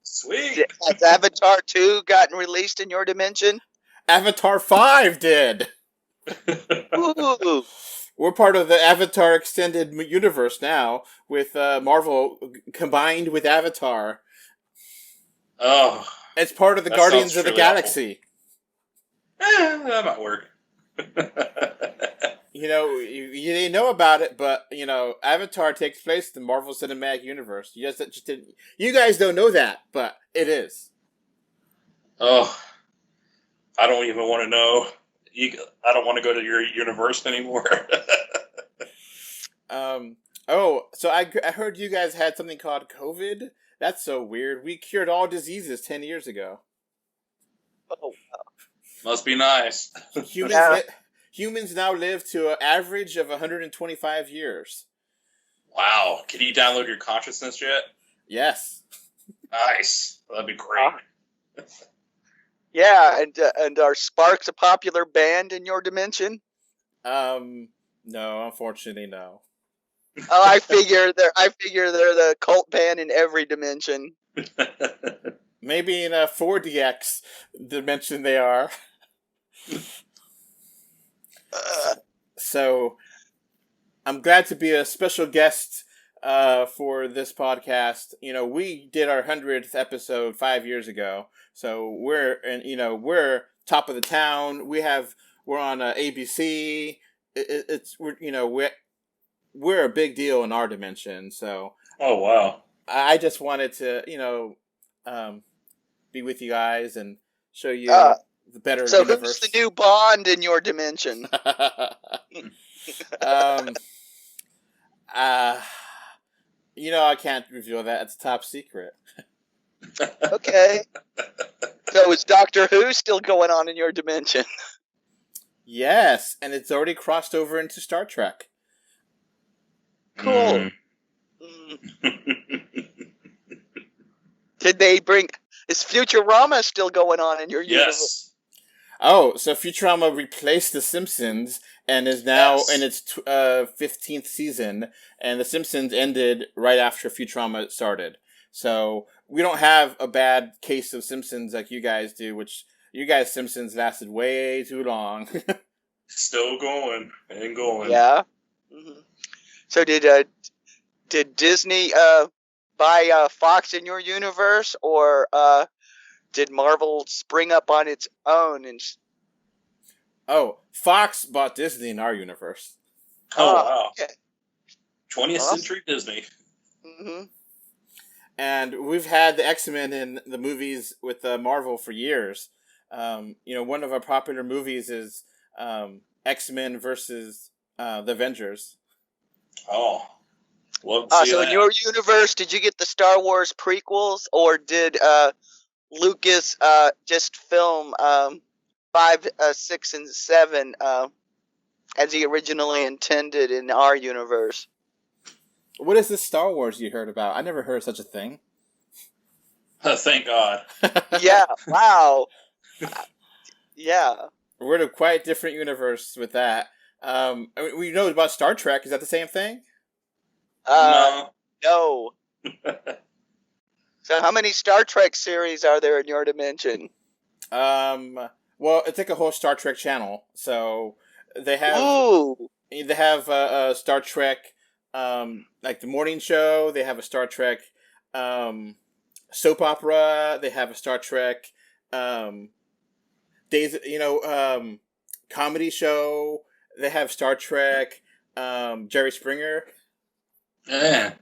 Sweet. Has Avatar 2 gotten released in your dimension? Avatar 5 did. Ooh. We're part of the Avatar extended universe now, with Marvel combined with Avatar. Oh. It's part of the Guardians of the Galaxy. That might work. You didn't know about it, but Avatar takes place in the Marvel Cinematic Universe. You guys don't know that, but it is. Oh, I don't even want to know. I don't want to go to your universe anymore. So I heard you guys had something called COVID. That's so weird. We cured all diseases 10 years ago. Oh, wow. Must be nice. Humans now live to an average of 125 years. Wow. Can you download your consciousness yet? Yes. Nice. That'd be great. Yeah, and are Sparks a popular band in your dimension? No, unfortunately, no. Oh, I figure they're the cult band in every dimension. Maybe in a 4DX dimension they are. So, I'm glad to be a special guest for this podcast. We did our 100th episode 5 years ago, so we're top of the town. We're on ABC. We're a big deal in our dimension. So, oh wow! I just wanted to be with you guys and show you the better universe. Who's the new Bond in your dimension? I can't reveal that. It's top secret. Okay. So is Doctor Who still going on in your dimension? Yes, and it's already crossed over into Star Trek. Cool. Did they bring... Is Futurama still going on in your universe? Yes. Oh, so Futurama replaced The Simpsons and is now in its 15th season, and The Simpsons ended right after Futurama started. So we don't have a bad case of Simpsons like you guys do, which you guys' Simpsons lasted way too long. Still going and going. Yeah. Mm-hmm. So did Disney buy Fox in your universe, or did Marvel spring up on its own? Oh, Fox bought Disney in our universe. Oh, wow. Okay. 20th century Disney. Mm-hmm. And we've had the X-Men in the movies with Marvel for years. One of our popular movies is X-Men versus the Avengers. Oh. Love to see so that. in your universe, did you get the Star Wars prequels, or did Lucas just film 5, 6, and 7 as he originally intended in our universe? What is this Star Wars you heard about? I never heard of such a thing. Thank God. Yeah, wow. Yeah. We're in a quite different universe with that. We know about Star Trek. Is that the same thing? No. So how many Star Trek series are there in your dimension? Well, it's like a whole Star Trek channel. So they have Star Trek, like the morning show. They have a Star Trek soap opera. They have a Star Trek comedy show. They have Star Trek Jerry Springer. Yeah.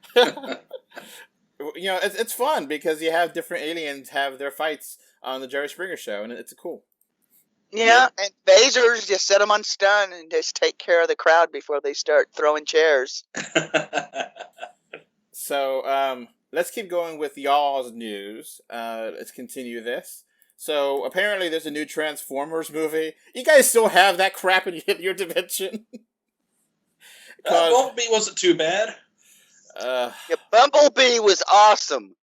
It's fun because you have different aliens have their fights on the Jerry Springer Show, and it's cool. Yeah, and phasers, just set them on stun and just take care of the crowd before they start throwing chairs. So, let's keep going with y'all's news. Let's continue this. So, apparently there's a new Transformers movie. You guys still have that crap in your dimension? Bumblebee wasn't too bad. Yeah, Bumblebee was awesome.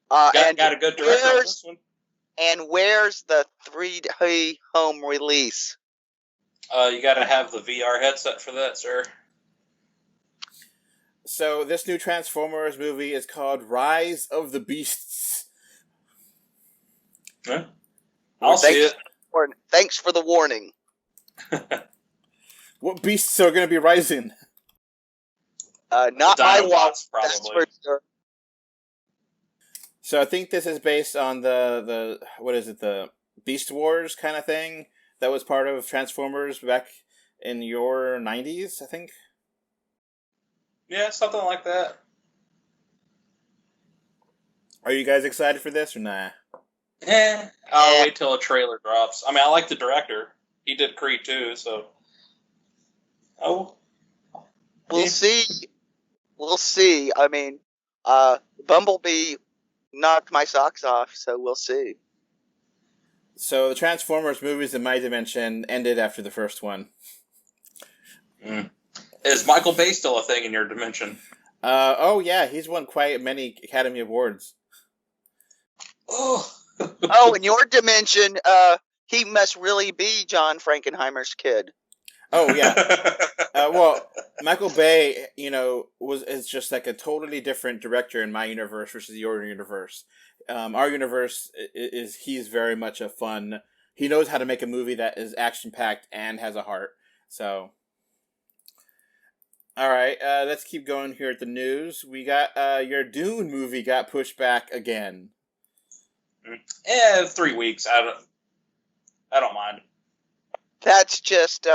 Got a good director on this one. And where's the 3D home release? You got to have the VR headset for that, sir. So this new Transformers movie is called Rise of the Beasts. Yeah. I'll see it. Thanks for the warning. What beasts are going to be rising? Not my Dinobots, probably. That's for sure. So I think this is based on the what is it, the Beast Wars kind of thing that was part of Transformers back in your 90s, I think. Yeah, something like that. Are you guys excited for this or nah? I'll wait till a trailer drops. I mean, I like the director. He did Creed too, so. Oh. We'll see. We'll see. I mean, Bumblebee knocked my socks off, so we'll see. So the Transformers movies in my dimension ended after the first one. Is Michael Bay still a thing in your dimension? Oh yeah, he's won quite many Academy Awards. Oh, in your dimension, he must really be John Frankenheimer's kid. Oh yeah. Well, Michael Bay, is just like a totally different director in my universe versus your universe. Our universe he's very much a fun. He knows how to make a movie that is action packed and has a heart. So, all right, let's keep going here at the news. We got your Dune movie got pushed back again. 3 weeks. I don't mind. That's just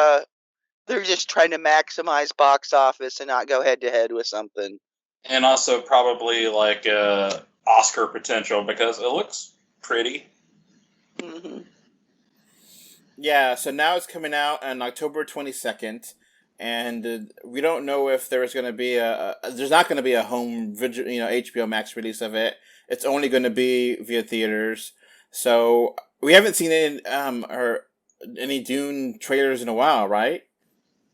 they're just trying to maximize box office and not go head to head with something. And also probably like Oscar potential because it looks pretty. Mm-hmm. Yeah, so now it's coming out on October 22nd, and we don't know if there's going to be there's not going to be a home video, HBO Max release of it. It's only going to be via theaters. So we haven't seen any Dune trailers in a while, right?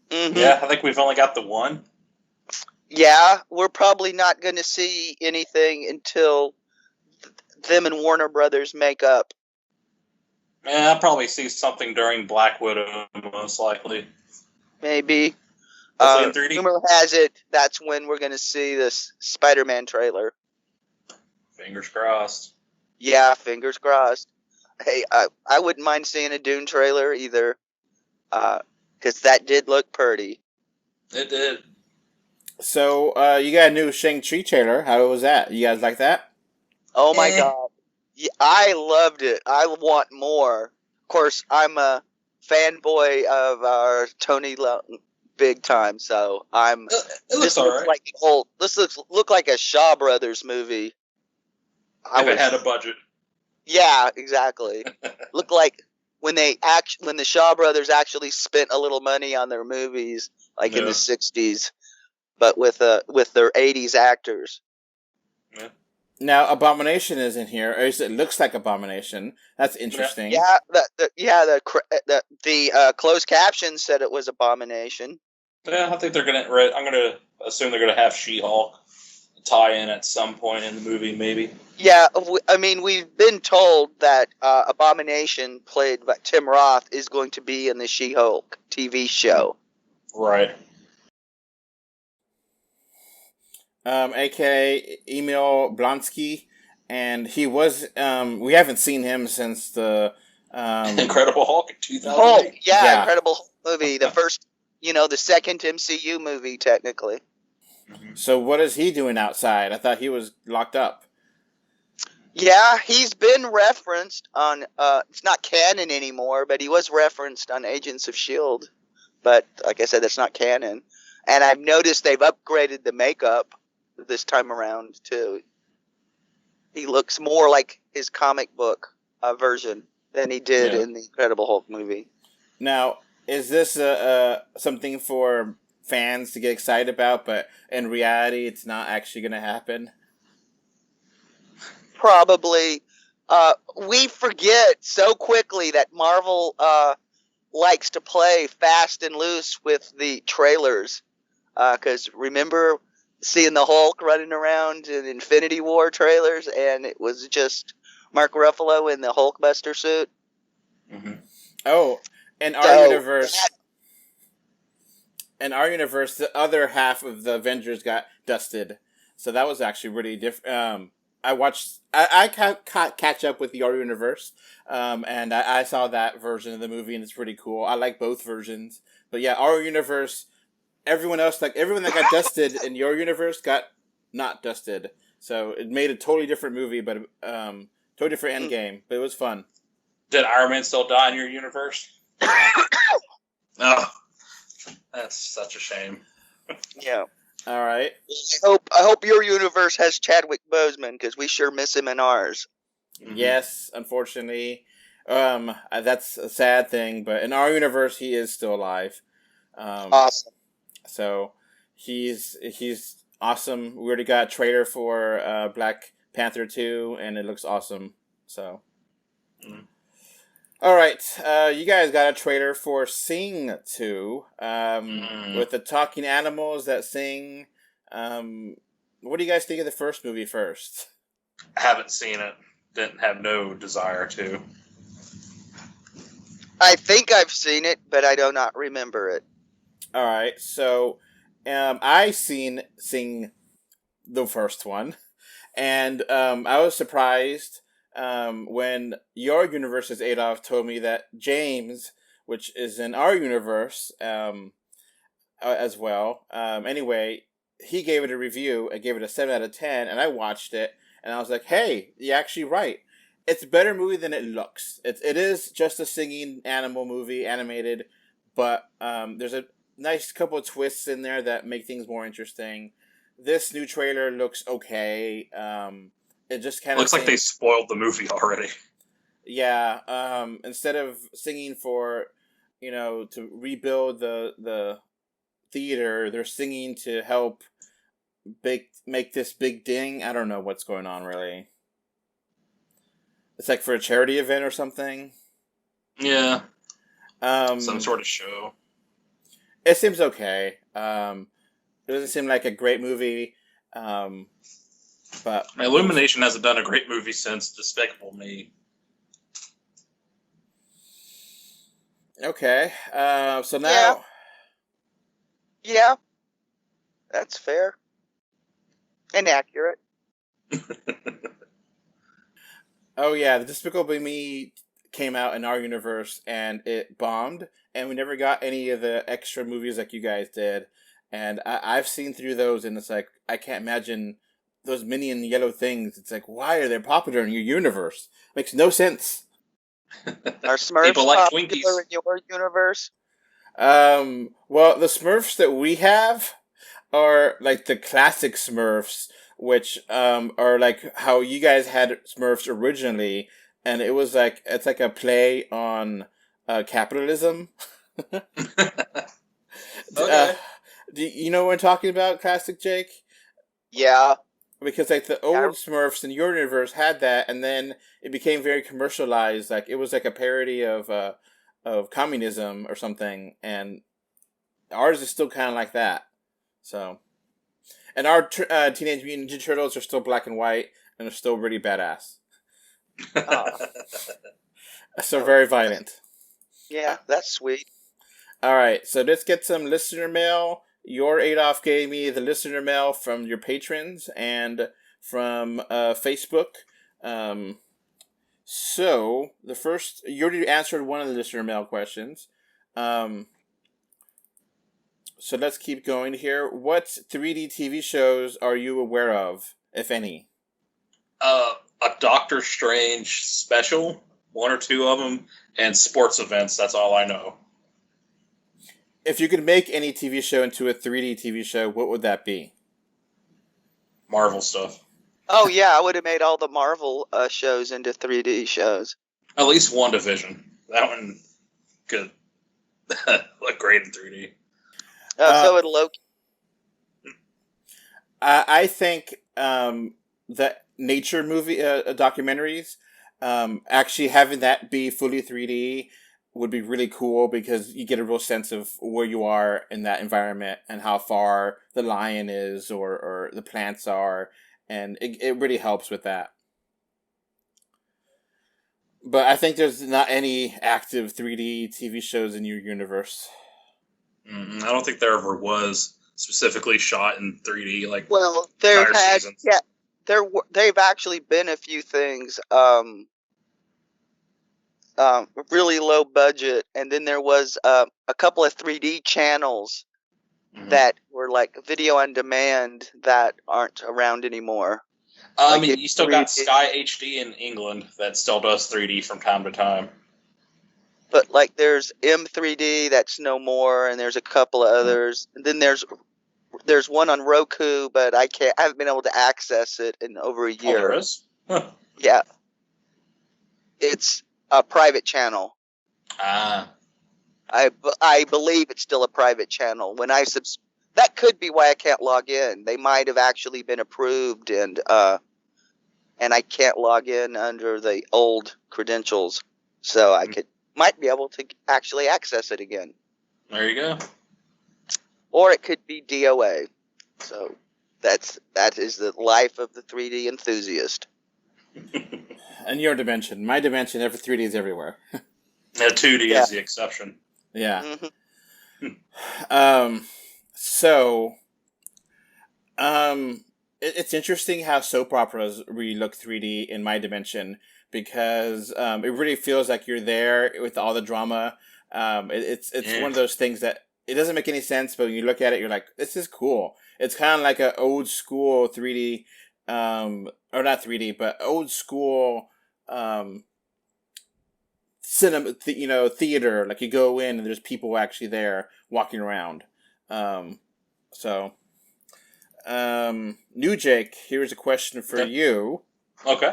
Mm-hmm. Yeah, I think we've only got the one. Yeah, we're probably not going to see anything until them and Warner Brothers make up. Yeah, I'll probably see something during Black Widow, most likely. Maybe. In 3D? Rumor has it that's when we're going to see this Spider-Man trailer. Fingers crossed. Yeah, fingers crossed. Hey, I wouldn't mind seeing a Dune trailer either, because that did look pretty. It did. So, you got a new Shang-Chi trailer. How was that? You guys like that? Oh my god. Yeah, I loved it. I want more. Of course, I'm a fanboy of Tony big time, so I'm. It looks alright. This look like a Shaw Brothers movie. If it had a budget. Yeah, exactly. Look like when the Shaw Brothers actually spent a little money on their movies, like in the '60s, but with their '80s actors. Yeah. Now, Abomination is in here. Or it looks like Abomination. That's interesting. Yeah, the closed caption said it was Abomination. Yeah, I think they're gonna. I'm gonna assume they're gonna have She-Hulk tie in at some point in the movie, maybe. Yeah, I mean, we've been told that Abomination, played by Tim Roth, is going to be in the She-Hulk TV show. Right. AKA Emil Blonsky, and he was. We haven't seen him since the Incredible Hulk in 2008. Hulk, yeah, Incredible Hulk movie, the first, the second MCU movie, technically. So what is he doing outside? I thought he was locked up. Yeah, he's been referenced on, it's not canon anymore, but he was referenced on Agents of S.H.I.E.L.D. But, like I said, that's not canon. And I've noticed they've upgraded the makeup this time around too. He looks more like his comic book version than he did in the Incredible Hulk movie. Now, is this something for fans to get excited about, but in reality, it's not actually going to happen? Probably. We forget so quickly that Marvel likes to play fast and loose with the trailers. Because remember seeing the Hulk running around in Infinity War trailers, and it was just Mark Ruffalo in the Hulkbuster suit? Mm-hmm. Oh, in our universe... In our universe, the other half of the Avengers got dusted, so that was actually really different. I catch up with the our universe, and I saw that version of the movie, and it's pretty cool. I like both versions, but yeah, our universe, everyone that got dusted in your universe got not dusted, so it made a totally different movie, but totally different end game. But it was fun. Did Iron Man still die in your universe? Oh. That's such a shame. Yeah. All right. I hope your universe has Chadwick Boseman, because we sure miss him in ours. Mm-hmm. Yes, unfortunately. That's a sad thing, but in our universe, he is still alive. Awesome. So he's awesome. We already got a trailer for Black Panther 2, and it looks awesome. So. Mm. All right, you guys got a trailer for Sing 2, with the talking animals that sing. What do you guys think of the first movie first? I haven't seen it. Didn't have no desire to. I think I've seen it, but I do not remember it. All right, so I seen Sing the first one, and I was surprised when your universe's Adolf told me that James, which is in our universe as well, anyway, he gave it a review and gave it a 7 out of 10, and I watched it, and I was like, hey, you're actually right. It's a better movie than it looks. It is just a singing animal movie, animated, but there's a nice couple of twists in there that make things more interesting. This new trailer looks okay. It just kind of looks like they spoiled the movie already. Yeah. Instead of singing for, to rebuild the theater, they're singing to help make this big ding. I don't know what's going on, really. It's like for a charity event or something. Yeah. Some sort of show. It seems okay. It doesn't seem like a great movie. But Illumination hasn't done a great movie since Despicable Me. Okay. So now... Yeah. That's fair. And accurate. Oh, yeah. The Despicable Me came out in our universe, and it bombed, and we never got any of the extra movies like you guys did. And I've seen through those, and it's like, I can't imagine those minion yellow things. It's like, why are they popular in your universe? Makes no sense. Are Smurfs People like popular Twinkies in your universe? Well, the Smurfs that we have are like the classic Smurfs, which are like how you guys had Smurfs originally, and it's like a play on capitalism. Okay. Do you know what I'm talking about, Classic Jake? Yeah. Because like the old Smurfs in your universe had that, and then it became very commercialized. Like it was like a parody of communism or something, and ours is still kind of like that. So, and our Teenage Mutant Ninja Turtles are still black and white, and they're still really badass. So very violent. Yeah, that's sweet. All right, so let's get some listener mail. Your Adolf gave me the listener mail from your patrons and from Facebook. So the first, you already answered one of the listener mail questions. So let's keep going here. What 3D TV shows are you aware of, if any? A Doctor Strange special, one or two of them, and sports events. That's all I know. If you could make any TV show into a 3D TV show, what would that be? Marvel stuff. Oh yeah, I would have made all the Marvel shows into 3D shows. At least WandaVision. That one could look great in 3D. So would Loki. I think that nature movie documentaries, actually having that be fully 3D would be really cool because you get a real sense of where you are in that environment and how far the lion is or the plants are, and it really helps with that. But I think there's not any active 3D TV shows in your universe. I don't think there ever was specifically shot in 3D. Like, Well, they've actually been a few things. Really low budget, and then there was a couple of 3D channels that were like video on demand that aren't around anymore. I mean, you still got Sky HD in England that still does 3D from time to time. But like, there's M3D that's no more, and there's a couple of others. And then there's one on Roku, but I haven't been able to access it in over a year. Oh, there is? Huh. Yeah, it's a private channel. Ah. I believe it's still a private channel. When that could be why I can't log in. They might have actually been approved, and I can't log in under the old credentials, so I might be able to actually access it again. There you go. Or it could be DOA. So that is the life of the 3D enthusiast. In your dimension, my dimension, 3D is everywhere. Yeah, 2D is the exception. Yeah. Mm-hmm. It's interesting how soap operas really look 3D in my dimension because it really feels like you're there with all the drama. It's one of those things that it doesn't make any sense, but when you look at it, you're like, this is cool. It's kind of like an old school 3D, or not 3D, but old school cinema, theater. Like you go in and there's people actually there walking around. New Jake, here's a question for you. Okay.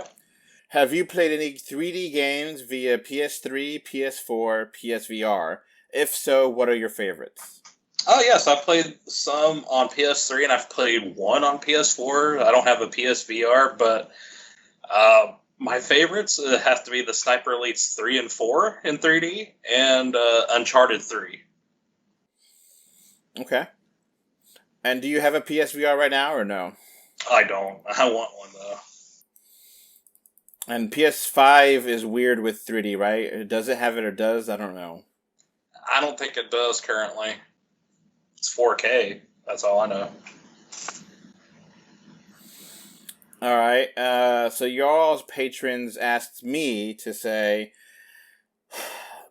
Have you played any 3D games via PS3, PS4, PSVR? If so, what are your favorites? Oh, yes, I've played some on PS3 and I've played one on PS4. I don't have a PSVR, but my favorites have to be the Sniper Elites 3 and 4 in 3D and Uncharted 3. Okay. And do you have a PSVR right now or no? I don't. I want one, though. And PS5 is weird with 3D, right? Does it have it or does? I don't know. I don't think it does currently. It's 4K. That's all I know. All right. So y'all's patrons asked me to say,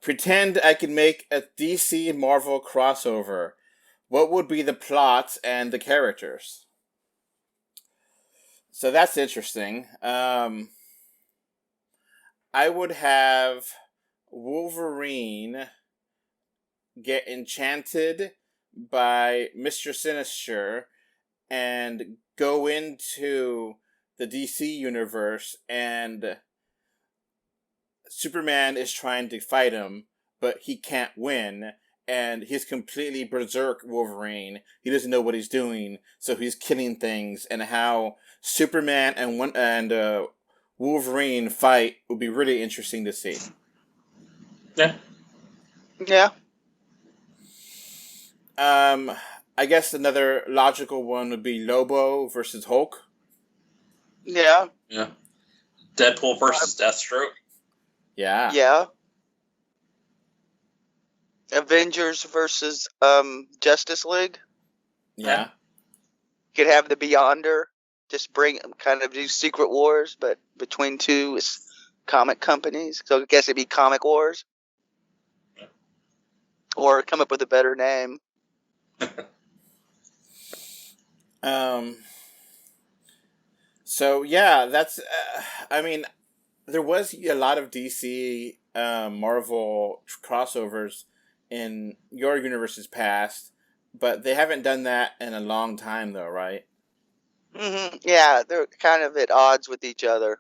pretend I could make a DC Marvel crossover. What would be the plot and the characters? So that's interesting. I would have Wolverine get enchanted by Mr. Sinister and go into the DC universe, and Superman is trying to fight him, but he can't win, and he's completely berserk Wolverine. He doesn't know what he's doing, so he's killing things, and how Superman and Wolverine fight would be really interesting to see. Yeah. Yeah. I guess another logical one would be Lobo versus Hulk. Yeah. Yeah. Deadpool versus Deathstroke. Yeah. Yeah. Avengers versus Justice League. Yeah. Could have the Beyonder. Just do Secret Wars, but between two comic companies. So I guess it'd be Comic Wars. Yeah. Or come up with a better name. So yeah, that's. I mean, there was a lot of DC Marvel crossovers in your universe's past, but they haven't done that in a long time, though, right? Yeah, they're kind of at odds with each other.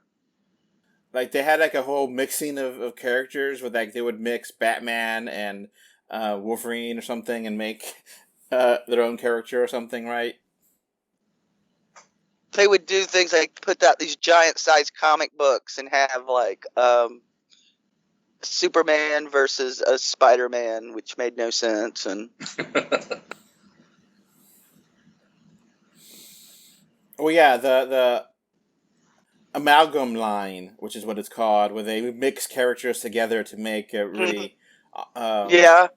Like they had like a whole mixing of characters where like they would mix Batman and Wolverine or something and make their own character or something, right? They would do things like put out these giant-sized comic books and have like Superman versus a Spider-Man, which made no sense. And Oh yeah, the amalgam line, which is what it's called, where they mix characters together to make a really. yeah,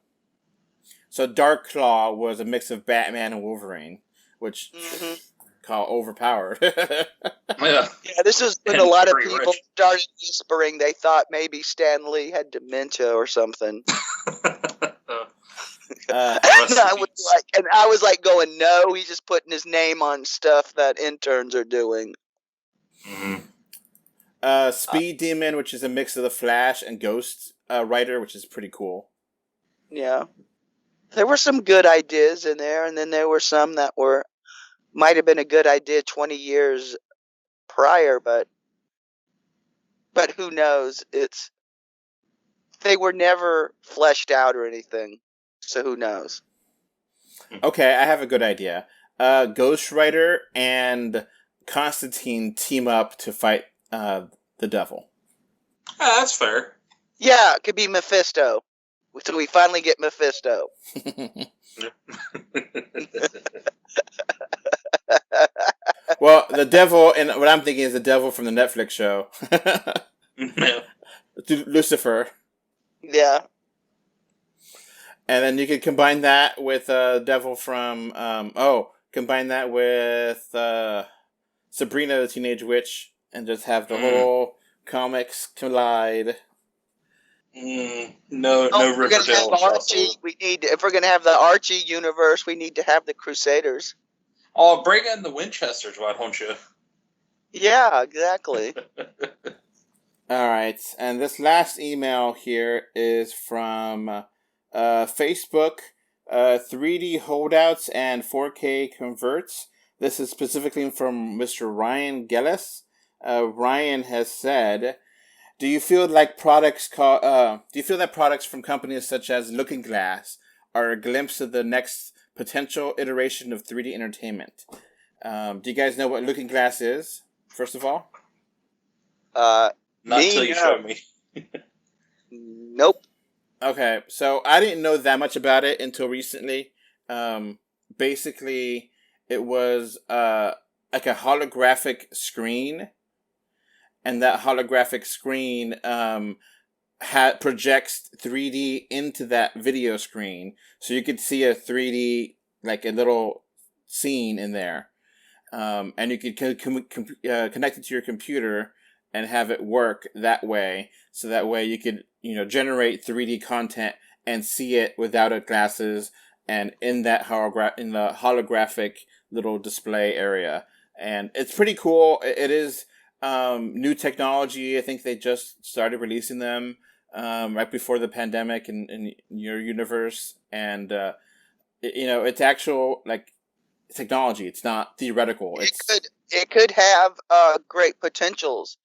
So Dark Claw was a mix of Batman and Wolverine, which call overpowered. Yeah. yeah. This was when And a lot of pretty people rich. started whispering they thought maybe Stan Lee had dementia or something. Uh, And I was like going, no, he's just putting his name on stuff that interns are doing. Speed Demon, which is a mix of the Flash and Ghost Rider, which is pretty cool. Yeah. There were some good ideas in there, and then there were some that might have been a good idea 20 years prior, but who knows? They were never fleshed out or anything, so who knows? Okay, I have a good idea. Ghost Rider and Constantine team up to fight the devil. That's fair. Yeah, it could be Mephisto. So we finally get Mephisto. Well, the devil, and what I'm thinking is the devil from the Netflix show. Yeah. Lucifer. Yeah. And then you could combine that with devil from, combine that with Sabrina the Teenage Witch, and just have the whole comics collide. No If we're gonna Riverdale have Archie, crossover. if we're gonna have the Archie universe, we need to have the Crusaders. Oh, bring in the Winchesters, why don't you? Yeah, exactly. Alright, and this last email here is from Facebook, 3D holdouts and 4K converts. This is specifically from Mr. Ryan Gellis. Ryan has said, do you feel that products from companies such as Looking Glass are a glimpse of the next potential iteration of 3D entertainment? Do you guys know what Looking Glass is, first of all? Not until you show me. Nope. Okay, so I didn't know that much about it until recently. Basically, it was like a holographic screen, and that holographic screen projects 3D into that video screen, so you could see a 3D, like a little scene in there, and you could connect it to your computer and have it work that way. So that way you could generate 3D content and see it without a glasses and in that in the holographic little display area. And it's pretty cool. It is new technology. I think they just started releasing them right before the pandemic in your universe. And it's actual technology. It's not theoretical. It could have great potentials.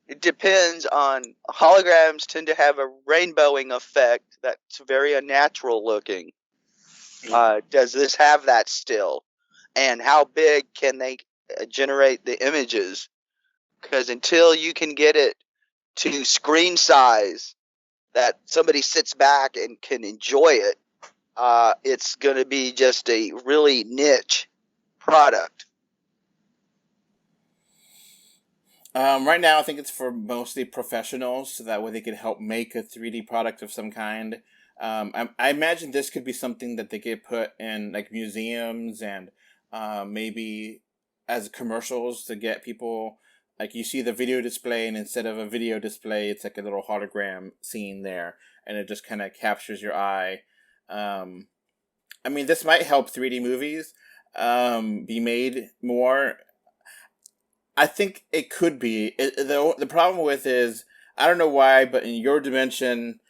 It depends on holograms tend to have a rainbowing effect that's very unnatural looking. Does this have that still? And how big can they generate the images? Because until you can get it to screen size that somebody sits back and can enjoy it, it's going to be just a really niche product. Right now, I think it's for mostly professionals, so that way they can help make a 3D product of some kind. I imagine this could be something that they could put in museums and maybe as commercials to get people. Like you see the video display, and instead of a video display, it's like a little hologram scene there, and it just kind of captures your eye. I mean, this might help 3D movies be made more. I think it could be. The problem with is, I don't know why, but in your dimension,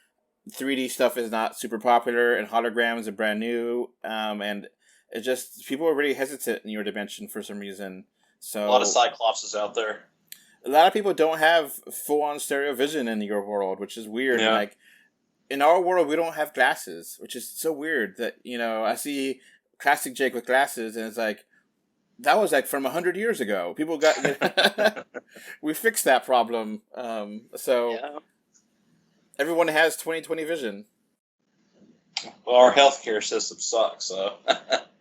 3D stuff is not super popular, and holograms are brand new. And It's just people are really hesitant in your dimension for some reason. So A lot of Cyclopses out there. a lot of people don't have full-on stereo vision in your world, which is weird. Yeah. Like, in our world, we don't have glasses, which is so weird that, I see classic Jake with glasses, and it's like, that was like from 100 years ago. People got, we fixed that problem. So everyone has 20/20 vision. Well, our healthcare system sucks, so.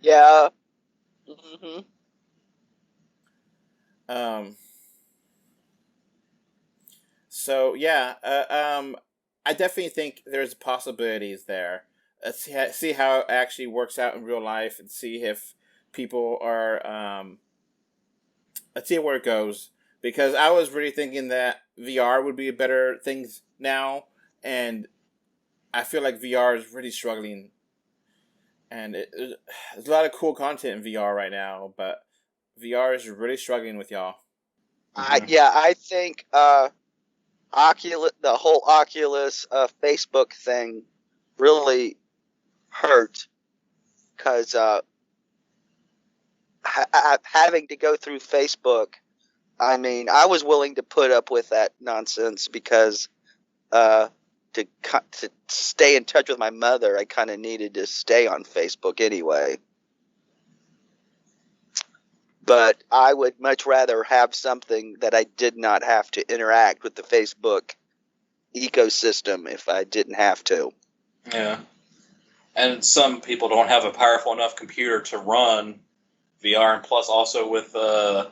Yeah. Mm-hmm. So yeah, I definitely think there's possibilities there. Let's see how it actually works out in real life, and see if people are. Let's see where it goes, because I was really thinking that VR would be a better thing now, and I feel like VR is really struggling. And there's a lot of cool content in VR right now, but VR is really struggling with y'all. I think Oculus, the whole Oculus Facebook thing, really hurt, because having to go through Facebook. I mean, I was willing to put up with that nonsense because to stay in touch with my mother, I kind of needed to stay on Facebook anyway. But I would much rather have something that I did not have to interact with the Facebook ecosystem if I didn't have to. Yeah. And some people don't have a powerful enough computer to run VR, and plus also with all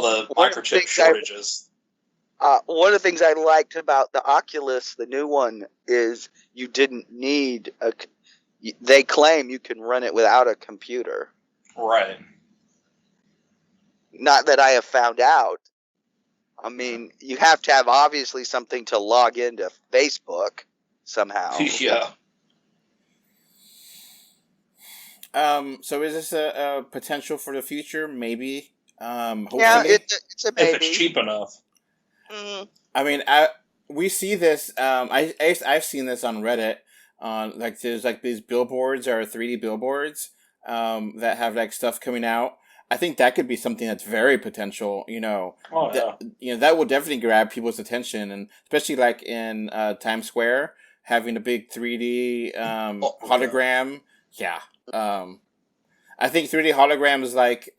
the microchip shortages. One of the things I liked about the Oculus, the new one, is you didn't need they claim you can run it without a computer. Right. Not that I have found out. I mean, you have to have obviously something to log into Facebook somehow. Yeah. So is this a potential for the future? Maybe. Hopefully. Yeah, it's a maybe. If it's cheap enough. Mm. I mean, we see this. I've seen this on Reddit. There's like these billboards or 3D billboards that have like stuff coming out. I think that could be something that's very potential. That will definitely grab people's attention, and especially like in Times Square, having a big 3D hologram. Yeah. I think 3D holograms like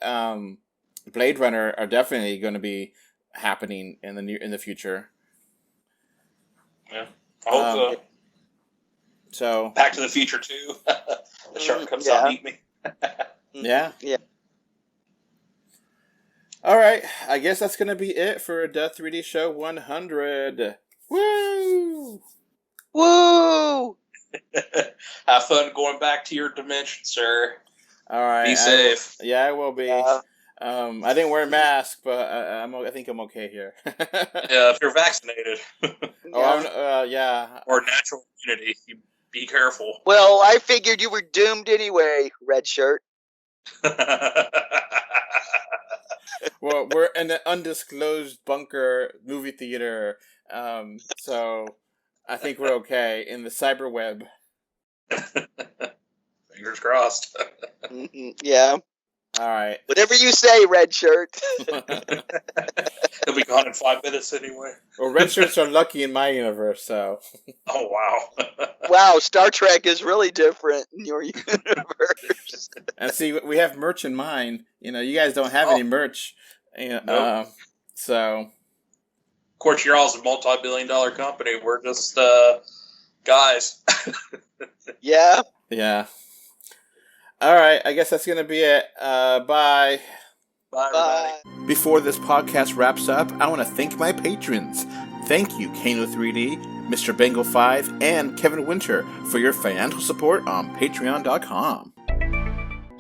Blade Runner are definitely going to be happening in the future. Yeah, I hope so. So Back to the Future 2. The shark comes out and eat me. Yeah. Yeah. All right, I guess that's going to be it for the 3D Show 100. Woo! Woo! Have fun going back to your dimension, sir. All right. Be safe. I will be. I didn't wear a mask, but I think I'm okay here. Yeah, if you're vaccinated. Yeah. Or natural immunity, you be careful. Well, I figured you were doomed anyway, red shirt. Well, we're in an undisclosed bunker movie theater, so I think we're okay in the cyber web. Fingers crossed. Yeah. All right. Whatever you say, red shirt. He'll be gone in 5 minutes anyway. Well, red shirts are lucky in my universe, so. Oh, wow. Wow, Star Trek is really different in your universe. And see, we have merch in mind. You guys don't have any merch. Nope. So. Of course, you're all a multi-billion-dollar company. We're just guys. Yeah. Yeah. All right, I guess that's going to be it. Bye. Bye, everybody. Before this podcast wraps up, I want to thank my patrons. Thank you, Kano3D, Mr. Bengal 5, and Kevin Winter for your financial support on Patreon.com.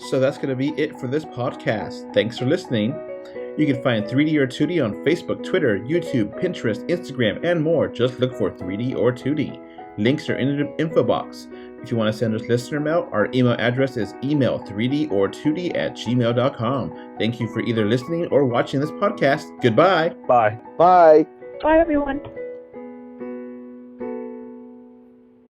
So that's going to be it for this podcast. Thanks for listening. You can find 3D or 2D on Facebook, Twitter, YouTube, Pinterest, Instagram, and more. Just look for 3D or 2D. Links are in the info box. If you want to send us listener mail, our email address is email3dortwo@gmail.com. Thank you for either listening or watching this podcast. Goodbye. Bye. Bye. Bye, everyone.